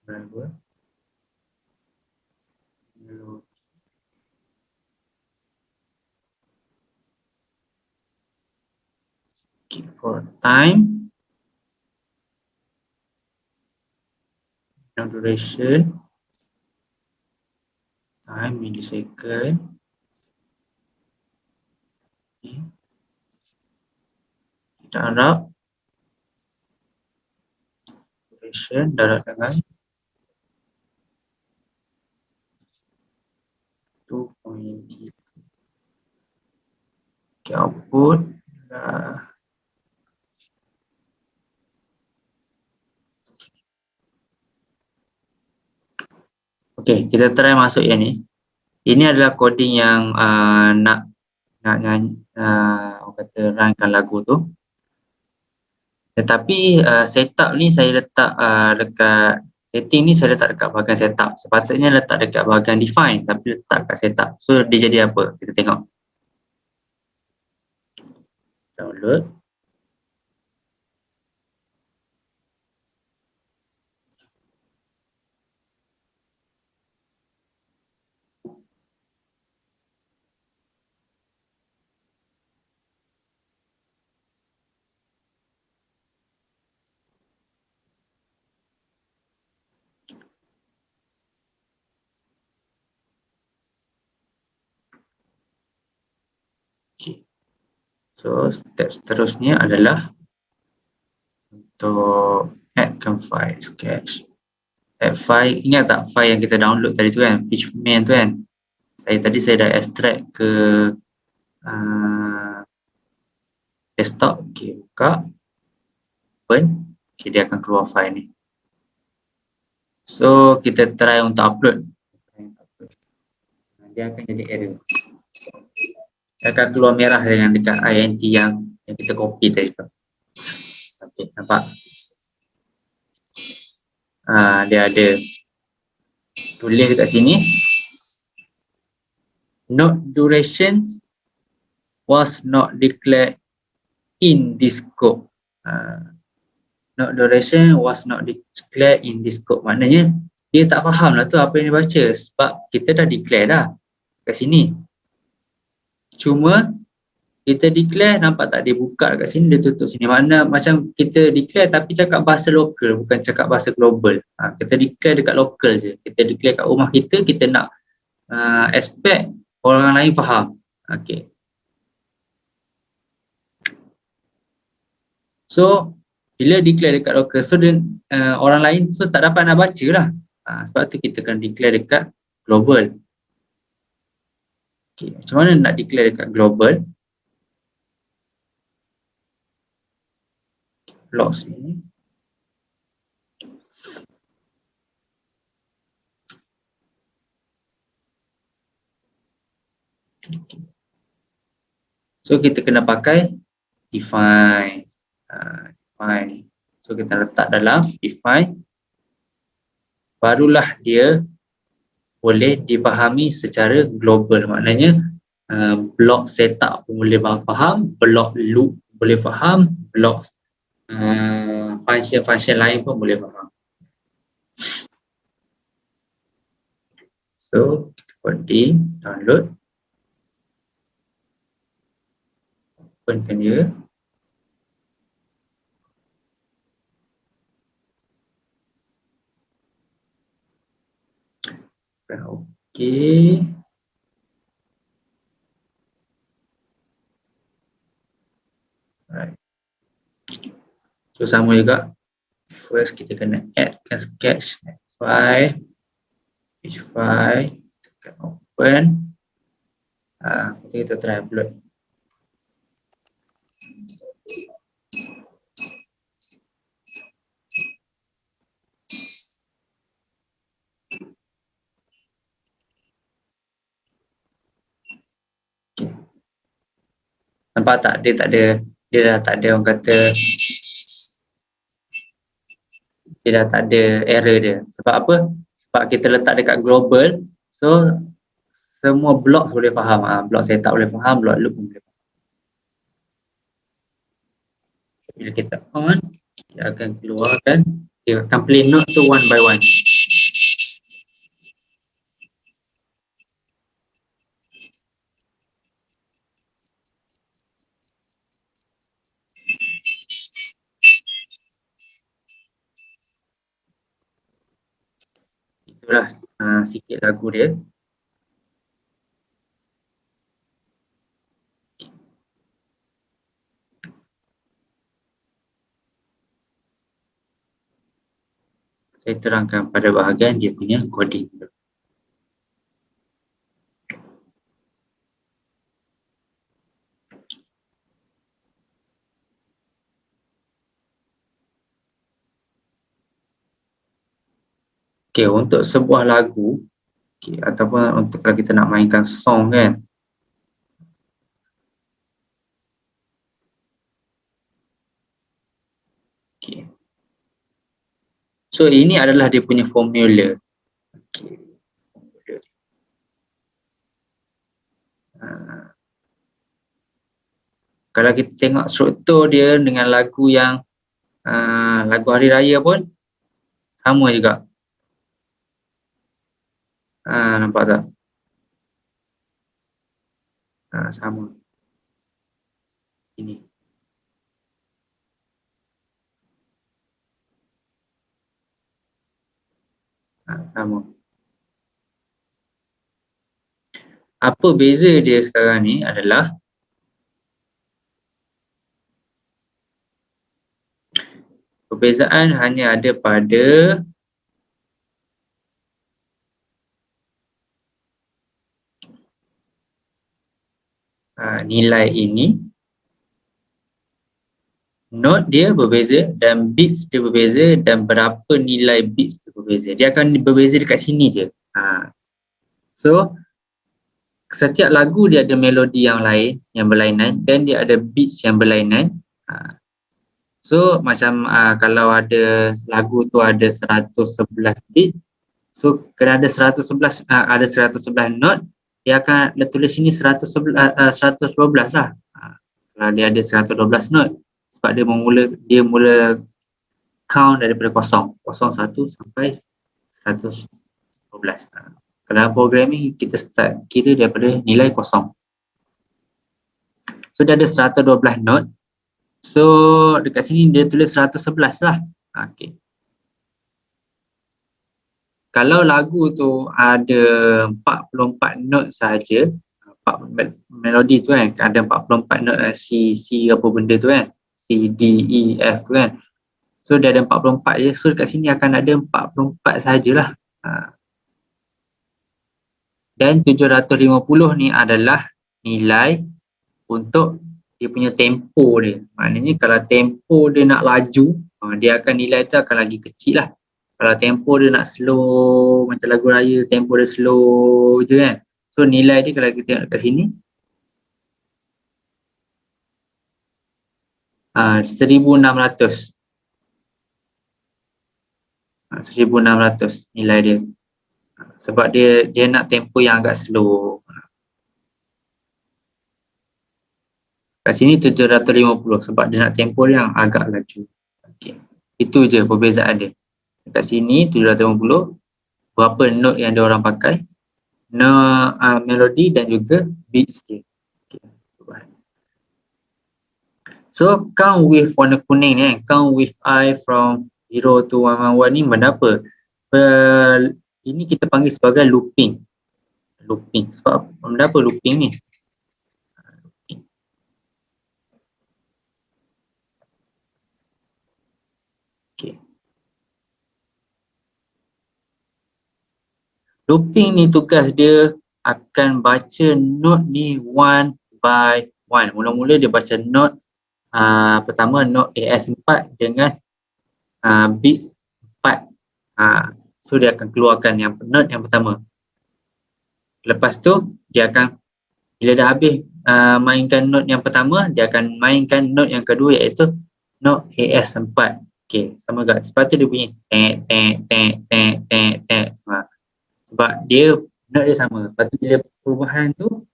Berapa? Okay, for time. Duration. Time millisecond. Okay. Kita harap duration darat dengan 2.3. Okay, output. Okay, kita try masuk yang ni. Ini adalah coding yang nak nyanyi, orang kata runkan lagu tu. Tetapi setup ni saya letak dekat setting ni, saya letak dekat bahagian setup. Sepatutnya letak dekat bahagian define, tapi letak kat setup. So dia jadi apa? Kita tengok. Download. Okay. So step seterusnya adalah untuk add file sketch. Add file, ingat tak file yang kita download tadi tu kan, Pitchman tu kan. Tadi saya dah extract ke desktop. Okay, buka, open. Okay, dia akan keluar file ni. So kita try untuk upload. Dia akan jadi error. Dia akan keluar merah dengan dekat int yang kita copy tadi tu. Okay, nampak? Dia ada tulis dekat sini. Note duration was not declared in this scope. Note duration was not declared in this scope. Maknanya dia tak faham lah tu apa yang dia baca sebab kita dah declare dah kat sini. Cuma kita declare, nampak tak, dia buka kat sini, dia tutup sini. Makna macam kita declare tapi cakap bahasa lokal, bukan cakap bahasa global. Kita declare dekat lokal je. Kita declare kat rumah kita nak expect orang lain faham. Okay. So bila declare dekat lokal, so orang lain so tak dapat nak baca lah. Sebab tu kita kena declare dekat global. Okay. Macam mana nak declare dekat global? Blocks ni. Okay. So kita kena pakai define. Define. So kita letak dalam define. Barulah dia boleh dipahami secara global. Maknanya block setup pun boleh faham, block loop boleh faham, block function lain pun boleh faham. So kita buat di download, openkan dia. Okey. Right. So sama juga. First kita kena add sketch file, page file, tekan open. Kita try upload. Okay. Nampak tak? Dia dah tak ada orang kata, dia dah tak ada error dia. Sebab apa? Sebab kita letak dekat global, so semua blok boleh faham. Blok setup boleh faham, blok loop boleh faham. Bila kita on, dia akan keluarkan, dia akan play note tu one by one. Itulah sikit lagu dia. Saya terangkan pada bahagian dia punya coding. Okay, untuk sebuah lagu, okay, ataupun untuk kalau kita nak mainkan song kan, okay. So ini adalah dia punya formula. Okay. Kalau kita tengok struktur dia dengan lagu yang lagu Hari Raya pun sama juga. Nampak tak? Sama. Ini. Sama. Apa beza dia sekarang ni adalah perbezaan hanya ada pada nilai ini, note dia berbeza dan bits dia berbeza dan berapa nilai bits dia berbeza. Dia akan berbeza dekat sini je. So, setiap lagu dia ada melodi yang lain, yang berlainan, dan dia ada beats yang berlainan. So, macam kalau ada lagu tu ada 111 beat, so kena ada 111 note, dia akan tulis sini 112 lah. Kalau dia ada 112 note, sebab dia mula count daripada kosong 1 sampai 112. Dalam programming kita start kira daripada nilai kosong. So dia ada 112 note. So dekat sini dia tulis 111 lah. Okay. Kalau lagu tu ada 44 note sahaja, melodi tu kan, ada 44 note C apa benda tu kan, C, D, E, F tu kan. So dia ada 44 je, so dekat sini akan ada 44 sahajalah. Dan 750 ni adalah nilai untuk dia punya tempo dia. Maknanya kalau tempo dia nak laju, dia akan nilai tu akan lagi kecil lah. Kalau tempo dia nak slow, macam lagu raya tempo dia slow je kan. So nilai dia kalau kita tengok kat sini 1600. 1600 nilai dia. Sebab dia nak tempo yang agak slow. Kat sini 750 sebab dia nak tempo yang agak laju. Okay. Itu je perbezaan dia. Kat sini 750 berapa note yang dia orang pakai, melodi dan juga beats dia. Okay. So count with warna kuning ni, count with I from 0 to 111 ni benda apa? Ini kita panggil sebagai looping. Sebab benda apa looping ni? Okay. Looping ni tugas dia akan baca note ni one by one. Mula-mula dia baca note pertama note AS4 dengan beats 4. So dia akan keluarkan note yang pertama. Lepas tu dia akan, bila dah habis mainkan note yang pertama, dia akan mainkan note yang kedua iaitu note AS4. Okay, sama juga. Lepas tu dia bunyi tek. Sebab dia note dia sama. Lepas tu bila perubahan tu,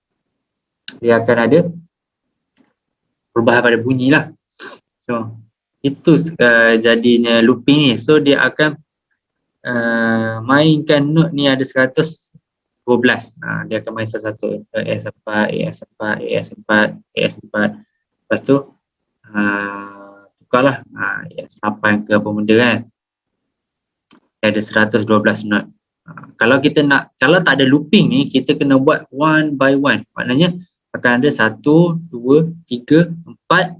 dia akan ada perubahan pada bunyi lah. So itu jadinya looping ni. So dia akan mainkan note ni ada 112. Dia akan main satu-satu AS4, AS4. Lepas tu tukarlah AS8 ke apa benda kan. Dia ada 112 note. Kalau kita nak, kalau tak ada looping ni, kita kena buat one by one. Maknanya akan ada 1, 2, 3, 4.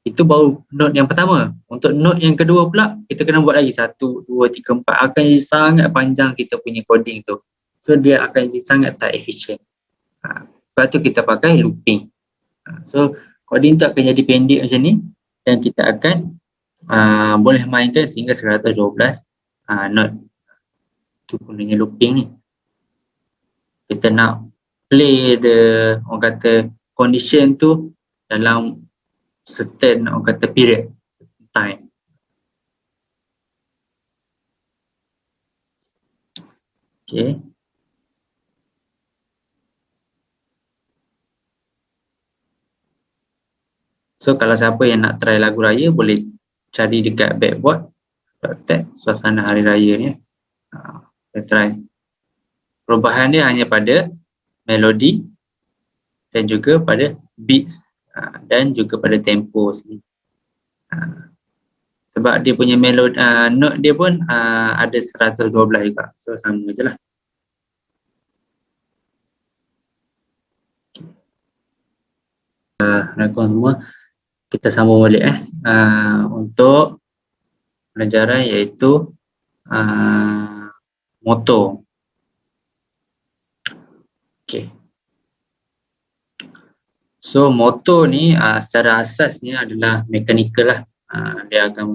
Itu baru note yang pertama. Untuk note yang kedua pula, kita kena buat lagi 1, 2, 3, 4. Akan jadi sangat panjang kita punya coding tu. So dia akan jadi sangat tak efisien. Sebab tu kita pakai looping. So coding tu akan jadi pendek macam ni. Dan kita akan boleh mainkan sehingga 112 note. Itu gunanya looping ni. Kita nak play orang kata condition tu dalam certain orang kata period, time. Okay. So kalau siapa yang nak try lagu raya boleh cari dekat backboard, tag suasana hari raya ni. Kita try. Perubahan dia hanya pada melodi dan juga pada beats dan juga pada tempo sini. Sebab dia punya melodi, note dia pun ada 112 juga. So sama je lah. Rakan semua, kita sambung balik untuk pelajaran iaitu motor. Okay. So motor ni secara asasnya adalah mechanical lah. Dia akan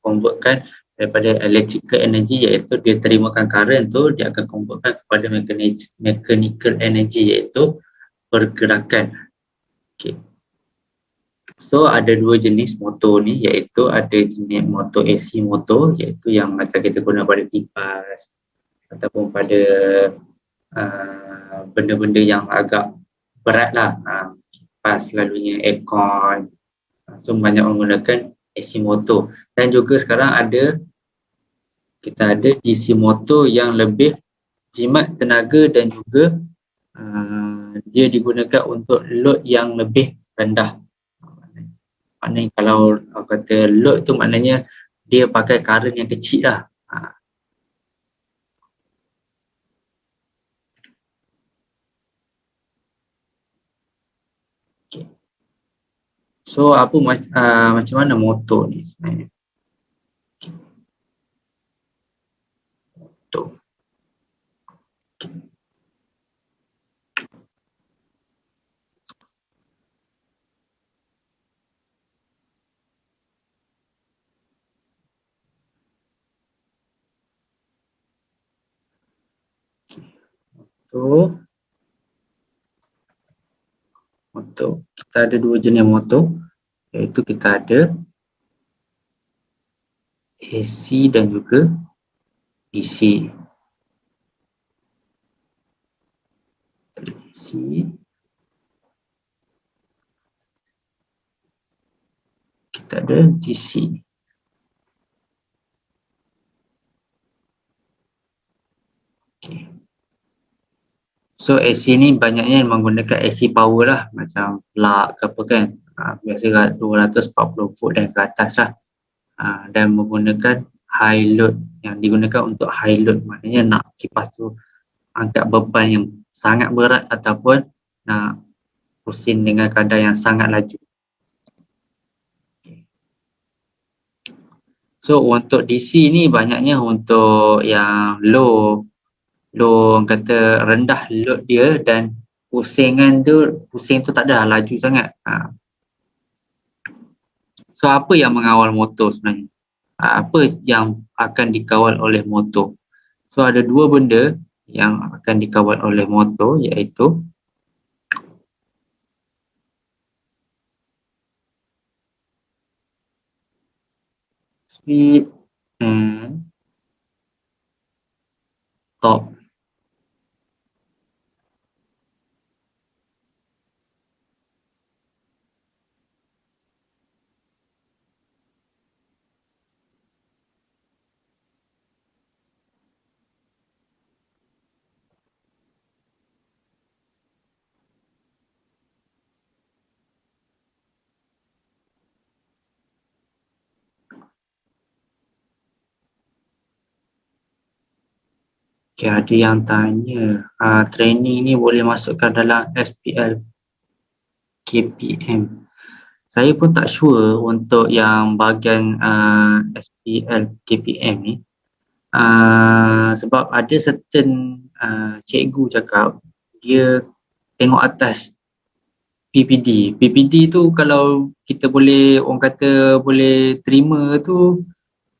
convertkan daripada electrical energy, iaitu dia terimakan current tu, dia akan convertkan kepada mechanical energy, iaitu pergerakan. Okay. So ada dua jenis motor ni, iaitu ada jenis motor AC motor, iaitu yang macam kita guna pada kipas ataupun pada benda-benda yang agak berat lah, kipas selalunya, aircon. So banyak menggunakan AC motor. Dan juga sekarang kita ada DC motor yang lebih jimat tenaga dan juga dia digunakan untuk load yang lebih rendah. Maknanya kalau kata load tu maknanya dia pakai current yang kecil lah. Okay. So macam mana motor ni sebenarnya? Okay. Motor. Okay. Motor, kita ada dua jenis motor, iaitu kita ada AC dan juga DC. AC, kita ada DC. Okay. So AC ni banyaknya menggunakan AC power lah, macam plug ke apa kan. Biasa 240 volt dan ke atas lah. Dan menggunakan high load, yang digunakan untuk high load, maknanya nak kipas tu angkat beban yang sangat berat ataupun nak pusing dengan kadar yang sangat laju. So untuk DC ni banyaknya untuk yang low kata rendah load dia, dan pusing tu tak ada laju sangat. So apa yang mengawal motor sebenarnya? Apa yang akan dikawal oleh motor? So ada dua benda yang akan dikawal oleh motor, iaitu speed and torque. Okay, ada yang tanya training ni boleh masukkan dalam SPL KPM. Saya pun tak sure untuk yang bahagian SPL KPM ni, sebab ada certain cikgu cakap dia tengok atas PPD. PPD tu kalau kita boleh, orang kata boleh terima tu,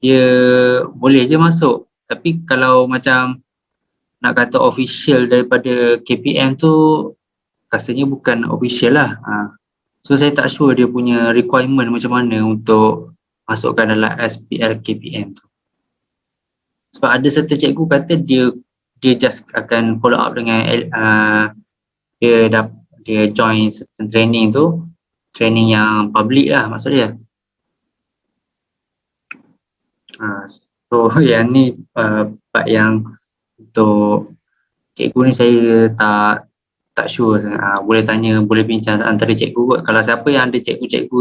dia boleh je masuk. Tapi kalau macam nak kata official daripada KPM tu, rasanya bukan official lah. So saya tak sure dia punya requirement macam mana untuk masukkan dalam SPL KPM tu. Sebab ada certain cikgu kata dia just akan follow up dengan dia join certain training tu, training yang public lah maksud dia. So yang ni part yang untuk cikgu ni saya tak sure sangat. Boleh tanya, boleh bincang antara cikgu kot. Kalau siapa yang ada cikgu-cikgu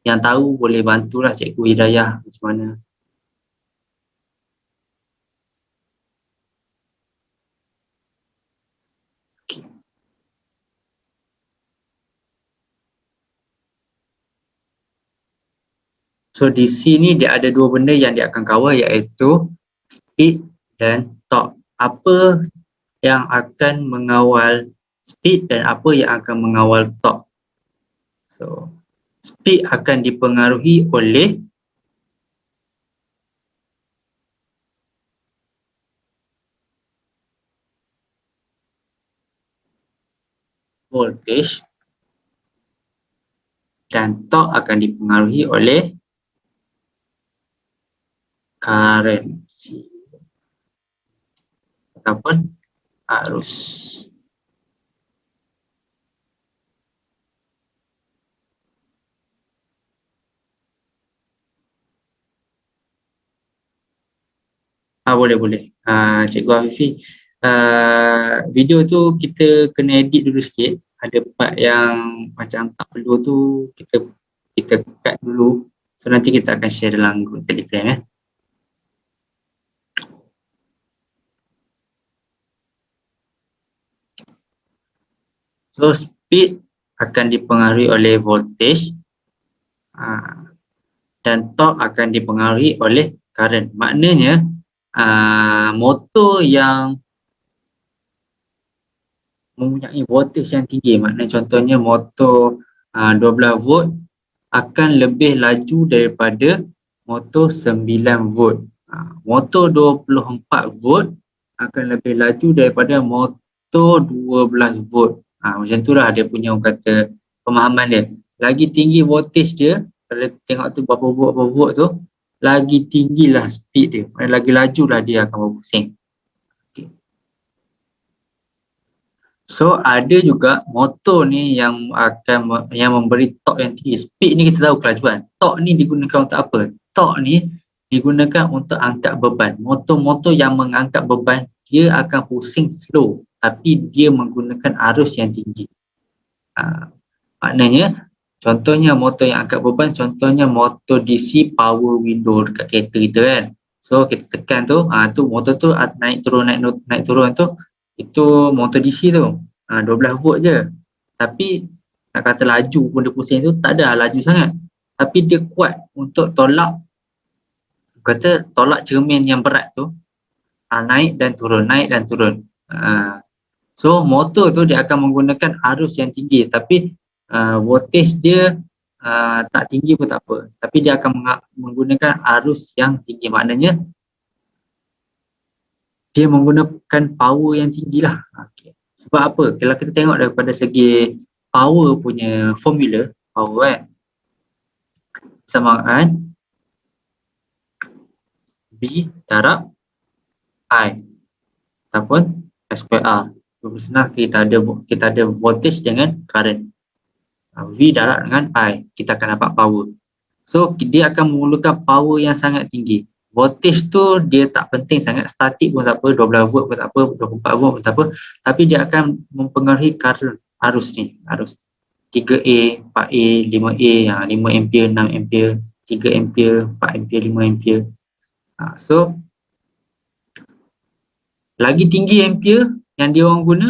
yang tahu, boleh bantulah cikgu Hidayah macam mana. Okay. So di sini dia ada dua benda yang dia akan kawal, iaitu speed dan torque. Apa yang akan mengawal speed dan apa yang akan mengawal torque? So, speed akan dipengaruhi oleh voltage dan torque akan dipengaruhi oleh current ataupun arus. Boleh. Cikgu Afifi, video tu kita kena edit dulu sikit. Ada part yang macam tak perlu tu kita cut dulu. So nanti kita akan share dalam group Telegram . So speed akan dipengaruhi oleh voltage dan torque akan dipengaruhi oleh current. Maknanya motor yang mempunyai voltage yang tinggi, maknanya contohnya motor 12 volt akan lebih laju daripada motor 9 volt. Motor 24 volt akan lebih laju daripada motor 12 volt. Macam tu lah dia punya orang kata pemahaman dia. Lagi tinggi voltage dia, kalau tengok tu berapa volt tu, lagi tinggilah speed dia, lagi lajulah dia akan berpusing. So ada juga motor ni yang memberi torque yang tinggi. Speed ni kita tahu kelajuan. Torque ni digunakan untuk apa? Torque ni digunakan untuk angkat beban. Motor-motor yang mengangkat beban dia akan pusing slow tapi dia menggunakan arus yang tinggi. Maknanya contohnya motor yang angkat beban, contohnya motor DC power window dekat kereta kita kan. So kita tekan tu, motor tu naik turun tu, itu motor DC tu, 12 volt je. Tapi nak kata laju pun dia pusing tu, tak ada laju sangat. Tapi dia kuat untuk tolak cermin yang berat tu, naik dan turun. So motor tu dia akan menggunakan arus yang tinggi, tapi voltage dia tak tinggi pun tak apa. Tapi dia akan menggunakan arus yang tinggi. Maknanya dia menggunakan power yang tinggi lah. Sebab apa? Kalau kita tengok daripada segi power punya formula, power samaan B darab I ataupun S square R. Senang kita ada voltage dengan current. V darab dengan I, kita akan dapat power. So dia akan memerlukan power yang sangat tinggi. Voltage tu dia tak penting sangat, statik pun tak apa, 12 volt pun tak apa, 24 volt pun tak apa, tapi dia akan mempengaruhi current, arus 3A, 4A, 5A, 5 ampere, 6 ampere, 3 ampere, 4 ampere, 5 ampere. So lagi tinggi ampere yang dia orang guna,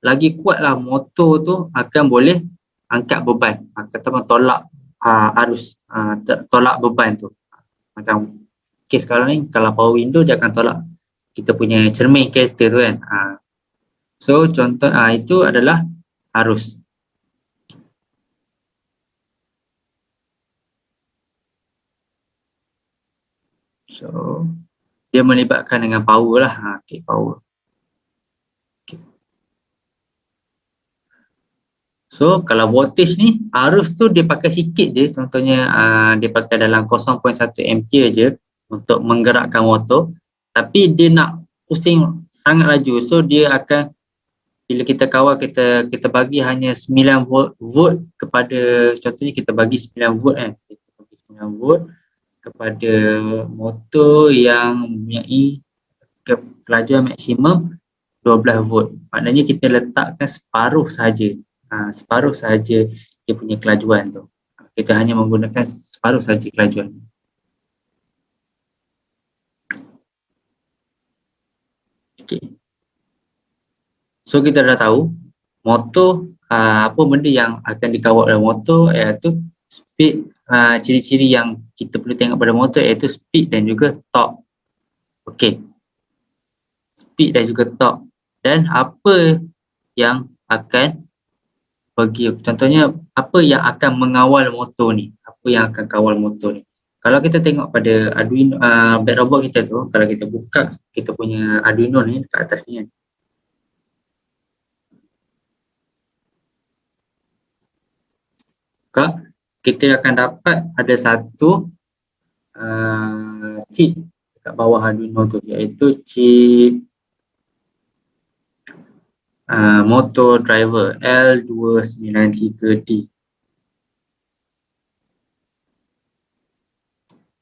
lagi kuatlah motor tu akan boleh angkat beban, kata tolak arus, tolak beban tu. Macam kes sekarang ni, kalau power window dia akan tolak kita punya cermin kereta tu kan. So contoh itu adalah arus. So dia melibatkan dengan power lah. Power. So kalau voltage ni, arus tu dia pakai sikit je, contohnya dia pakai dalam 0.1 ampere je untuk menggerakkan motor, tapi dia nak pusing sangat laju. So dia akan, bila kita kawal, kita bagi hanya 9 volt kepada, contohnya kita bagi 9 volt kan, kita bagi 9 volt kepada motor yang mempunyai kelajuan maksimum 12 volt. Maknanya kita letakkan separuh saja dia punya kelajuan tu. Kita hanya menggunakan separuh saja kelajuan. Okay. So kita dah tahu motor, apa benda yang akan dikawal oleh motor, iaitu speed. Ciri-ciri yang kita perlu tengok pada motor iaitu speed dan juga torque. Okey. Speed dan juga torque. Dan apa yang akan bagi contohnya apa yang akan mengawal motor ni, apa yang akan kawal motor ni. Kalau kita tengok pada Arduino, bed robot kita tu, kalau kita buka kita punya Arduino ni dekat atas ni kan, buka, kita akan dapat ada satu chip dekat bawah Arduino tu, iaitu chip motor driver L293D.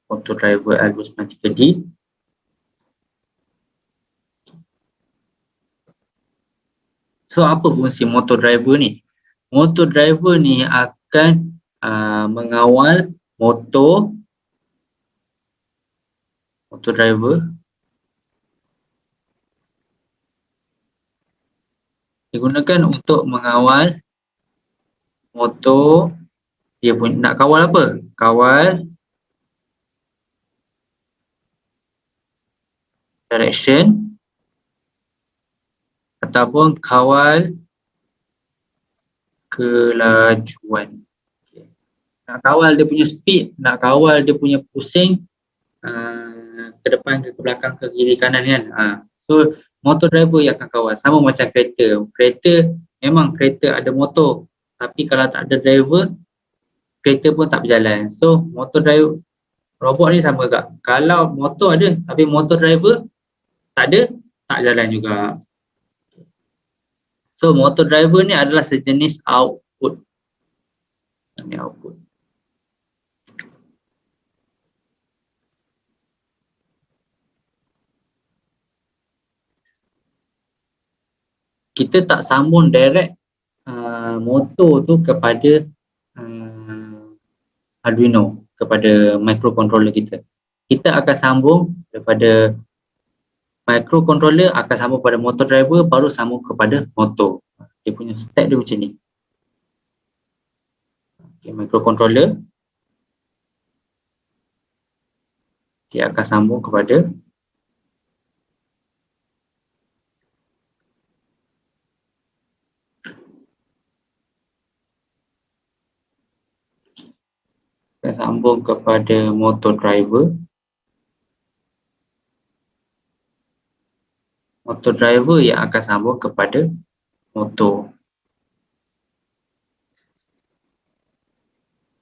Motor driver L293D. So apa fungsi motor driver ni? Motor driver ni akan mengawal motor driver digunakan untuk mengawal motor. Dia pun nak kawal apa? Kawal direction ataupun kawal kelajuan. Okay. Nak kawal dia punya speed, nak kawal dia punya pusing ke depan, ke belakang, ke kiri, kanan kan. So motor driver yang akan kawal, sama macam kereta. Memang kereta ada motor, tapi kalau tak ada driver, kereta pun tak berjalan. So motor driver robot ni sama juga. Kalau motor ada tapi motor driver tak ada, tak jalan juga. So motor driver ni adalah sejenis output. Ini output. Kita tak sambung direct motor tu kepada Arduino, kepada microcontroller kita. Kita akan sambung daripada microcontroller, akan sambung pada motor driver, baru sambung kepada motor. Dia punya step dia macam ni. Okay, microcontroller dia akan sambung kepada motor driver. Motor driver yang akan sambung kepada motor.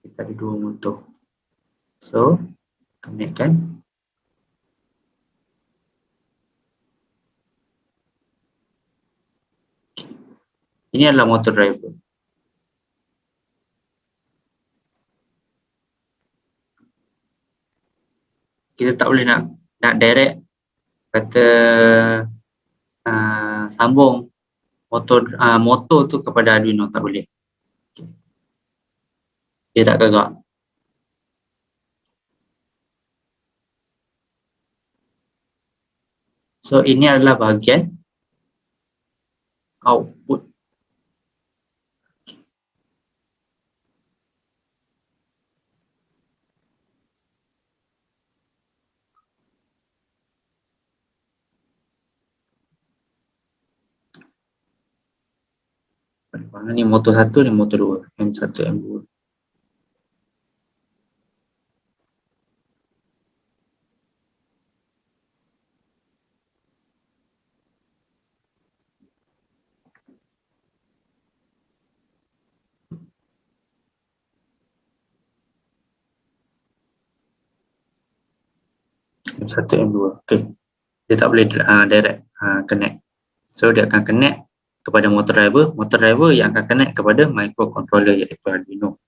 Kita ada dua motor. So, connectkan. Ini adalah motor driver. Kita tak boleh nak direct kata sambung motor tu kepada Arduino, tak boleh. Dia tak gerak. So ini adalah bahagian output. Ni motor satu, ni motor dua, M1, M2. M1, M2. Okay. Dia tak boleh direct connect. So dia akan connect kepada motor driver yang akan connect kepada microcontroller iaitu Arduino.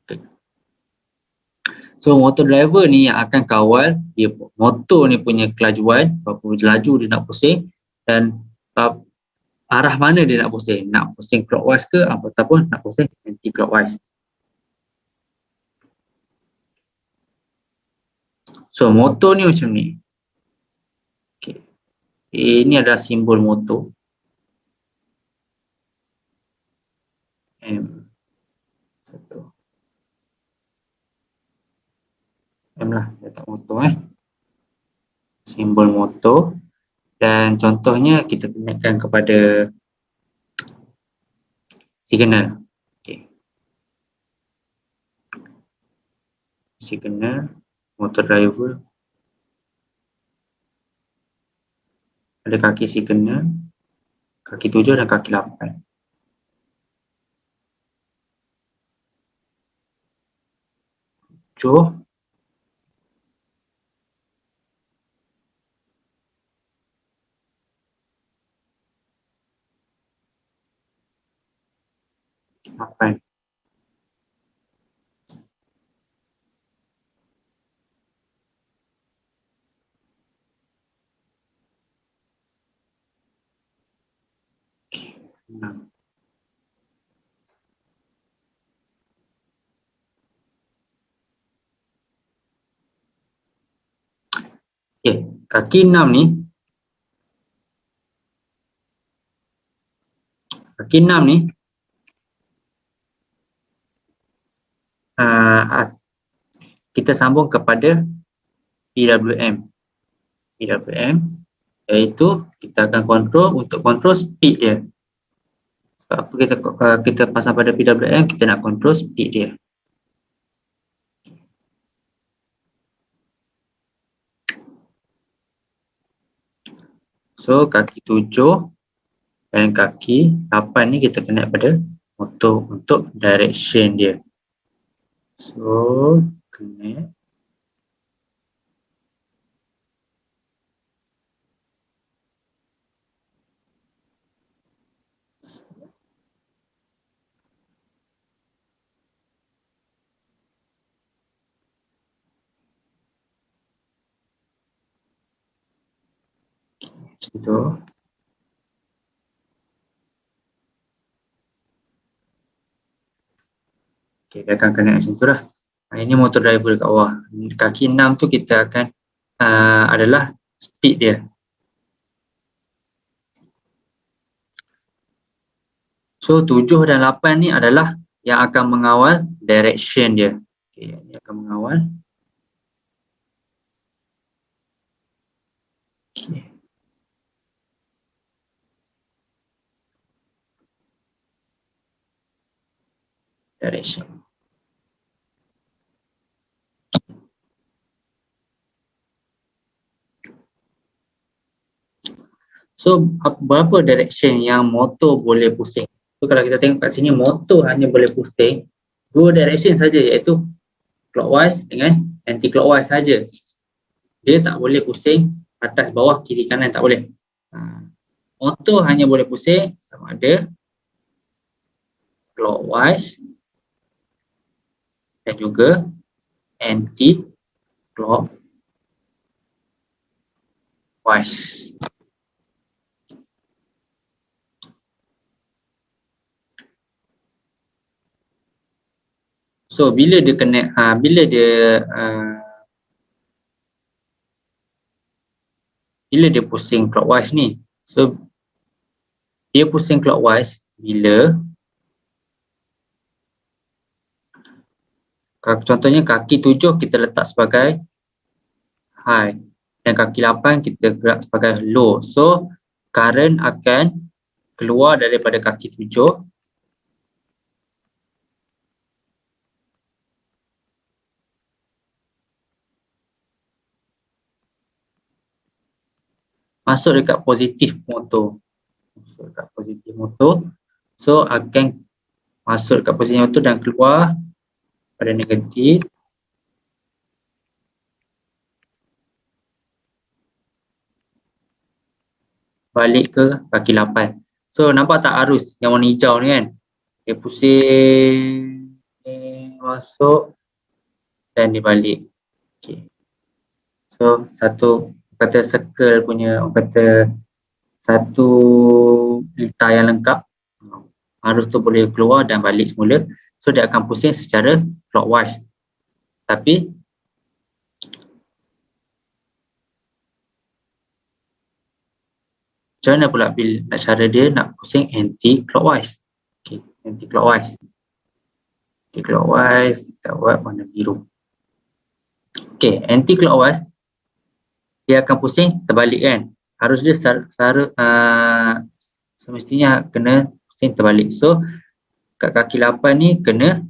Okay. So motor driver ni yang akan kawal dia motor ni punya kelajuan, berapa laju dia nak pusing dan arah mana dia nak pusing clockwise ke ataupun nak pusing anti clockwise. So motor ni macam ni. Okay. Ini adalah simbol motor. M lah, letak motor simbol motor, dan contohnya kita connectkan kepada signal. signal, motor driver, ada kaki signal, kaki 7 dan kaki 8. Tujuh, 8. Okay, 6. Okay, kaki 6 ni, kita sambung kepada PWM. Iaitu kita akan untuk kontrol speed dia. Sebab apa kita pasang pada PWM, kita nak kontrol speed dia. So kaki 7 dan kaki 8 ni kita connect pada motor untuk direction dia. So connect. Macam tu. Okay, dia akan connect macam tu lah. Ini motor driver kat bawah. Kaki 6 tu kita akan adalah speed dia. So 7 dan 8 ni adalah yang akan mengawal direction dia. Okay, dia akan mengawal. Okay. Direction. So berapa direction yang motor boleh pusing? So kalau kita tengok kat sini, motor hanya boleh pusing 2 direction saja, iaitu clockwise dengan anti-clockwise saja. Dia tak boleh pusing atas, bawah, kiri, kanan, tak boleh. Motor hanya boleh pusing sama ada clockwise dan juga anti-clockwise. So bila dia connect, bila dia pusing clockwise ni, so dia pusing clockwise bila contohnya kaki 7 kita letak sebagai high dan kaki 8 kita gerak sebagai low. So current akan keluar daripada kaki 7 masuk dekat positif motor. So akan masuk dekat positif motor dan keluar pada negatif. Balik ke kaki 8. So nampak tak arus yang warna hijau ni kan? Dia pusing, masuk dan dia balik. Okay. So satu kata circle punya, kata satu litar yang lengkap, arus tu boleh keluar dan balik semula. So dia akan pusing secara clockwise. Tapi macam mana pula bila cara dia nak pusing anti-clockwise? Okay, anti-clockwise. Anti-clockwise kita buat warna biru. Okay, anti-clockwise dia akan pusing terbalik kan? Harus dia semestinya kena pusing terbalik. So kat kaki 8 ni kena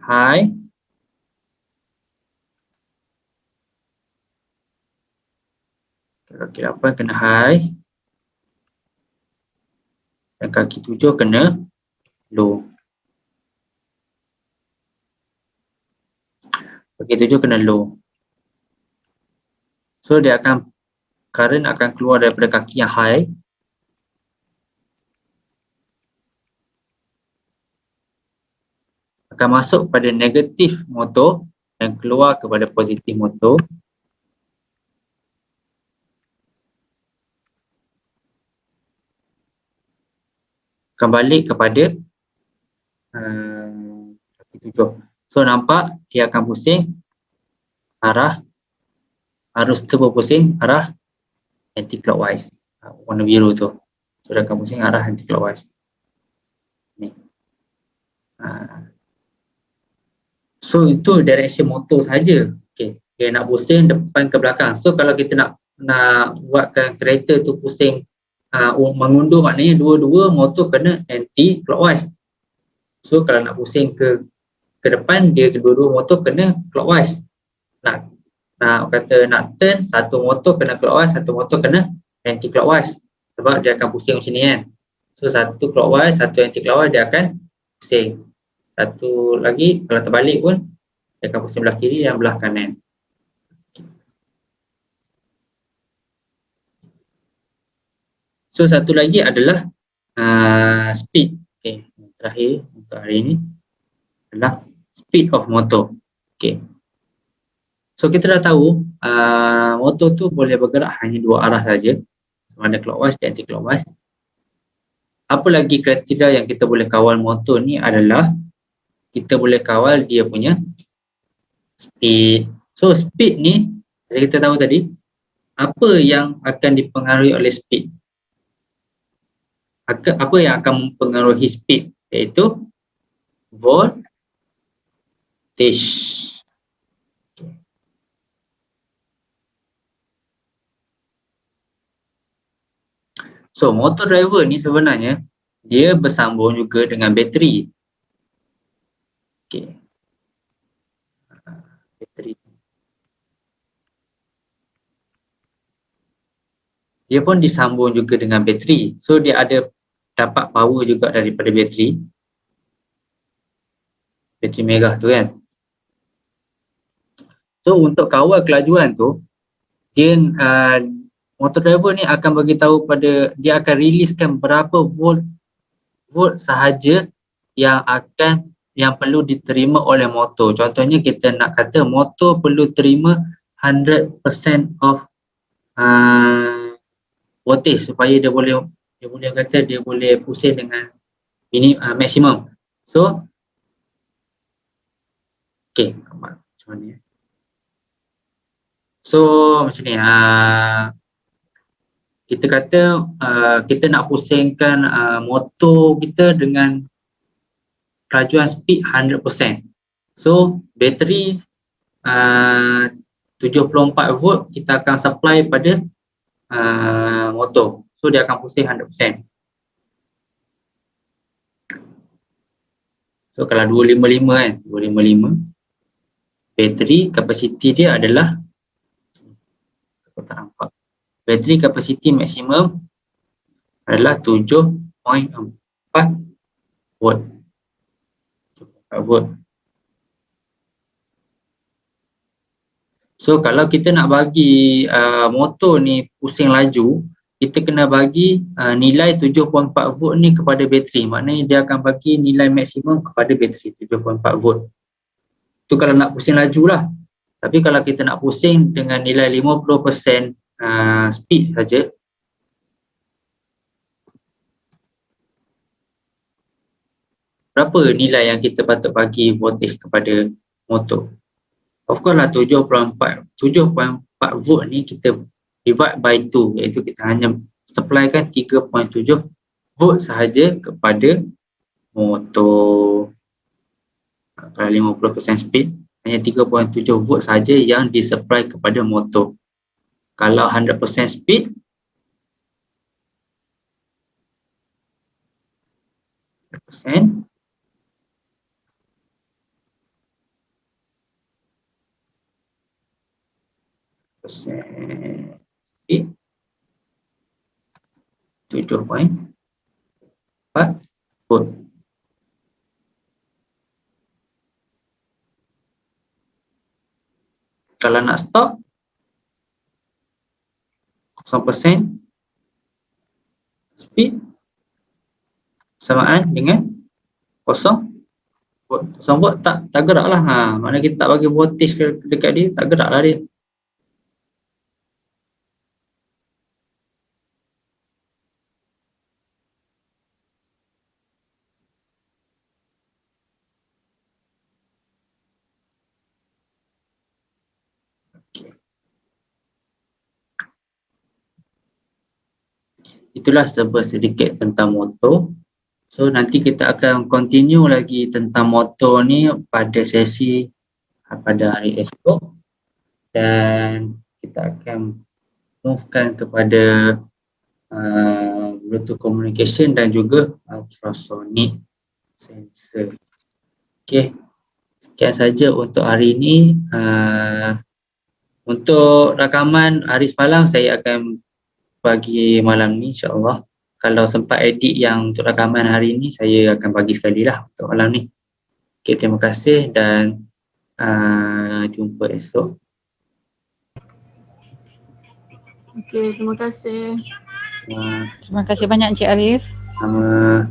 high, kaki 8 kena high, dan kaki 7 kena low. Kaki 7 kena low. So dia akan, current akan keluar daripada kaki yang high, akan masuk pada negatif motor dan keluar kepada positif motor. Akan balik kepada kaki 7. So nampak dia akan pusing arah, arus turbo pusing arah anti-clockwise, warna biru tu. So dia akan pusing arah anti-clockwise. Ni. So itu direction motor saja. Okay. Dia nak pusing depan ke belakang. So kalau kita nak buatkan kereta tu pusing mengundur, maknanya dua-dua motor kena anti-clockwise. So kalau nak pusing ke depan, dia kedua-dua motor kena clockwise. Nak turn, satu motor kena clockwise, satu motor kena anti-clockwise. Sebab dia akan pusing macam ni kan. So satu clockwise, satu anti-clockwise, dia akan pusing. Satu lagi, kalau terbalik pun, dia akan pusing belah kiri dan belah kanan. So satu lagi adalah speed. Okay. Terakhir untuk hari ini adalah speed of motor. Okay. So kita dah tahu motor tu boleh bergerak hanya dua arah saja, sama ada clockwise dan anti-clockwise. Apa lagi kriteria yang kita boleh kawal motor ni adalah kita boleh kawal dia punya speed. So speed ni, macam kita tahu tadi, apa yang akan dipengaruhi oleh speed? Apa yang akan mempengaruhi speed? Iaitu voltage. So motor driver ni sebenarnya dia bersambung juga dengan bateri. Okay. Bateri. Dia pun disambung juga dengan bateri. So dia ada dapat power juga daripada bateri. Bateri merah tu kan. So untuk kawal kelajuan tu, dia motor driver ni akan bagi tahu pada, dia akan riliskan berapa volt sahaja yang perlu diterima oleh motor. Contohnya kita nak kata motor perlu terima 100% of voltage supaya dia boleh kata dia boleh pusing dengan ini maksimum. So okey, macam mana? So macam ni, kita kata kita nak pusingkan motor kita dengan kelajuan speed 100%. So bateri 74 volt kita akan supply pada motor. So dia akan pusing 100%. So kalau 255 kan, 255 bateri kapasiti dia adalah, aku tak nampak, bateri kapasiti maksimum adalah 7.4 volt. 4 volt. So kalau kita nak bagi motor ni pusing laju, kita kena bagi nilai 7.4 volt ni kepada bateri. Maknanya dia akan bagi nilai maksimum kepada bateri 7.4 volt. Itu kalau nak pusing laju lah. Tapi kalau kita nak pusing dengan nilai 50% speed saja, berapa nilai yang kita patut bagi voltage kepada motor? Of course lah 7.4 volt ni kita divide by 2, iaitu kita hanya supplykan 3.7 volt sahaja kepada motor. Kalau 50% speed, hanya 3.7 volt saja yang disupply kepada motor. Kalau 100% speed, speed 7.4 volt. Kalau nak stop 0% speed samaan dengan 0 volt. 0 volt tak gerak lah. Maknanya kita tak bagi voltage dekat dia, tak gerak lah dia. Itulah sedikit tentang motor. So nanti kita akan continue lagi tentang motor ni pada sesi pada hari esok, dan kita akan movekan kepada Bluetooth communication dan juga ultrasonic sensor. Okey, sekian saja untuk hari ini. Untuk rakaman hari semalam saya akan bagi malam ni, insyaAllah. Kalau sempat edit yang untuk rakaman hari ni, saya akan bagi sekali lah untuk malam ni. Okay, terima kasih dan jumpa esok. Okay, terima kasih. Terima kasih banyak Encik Arif. Sama.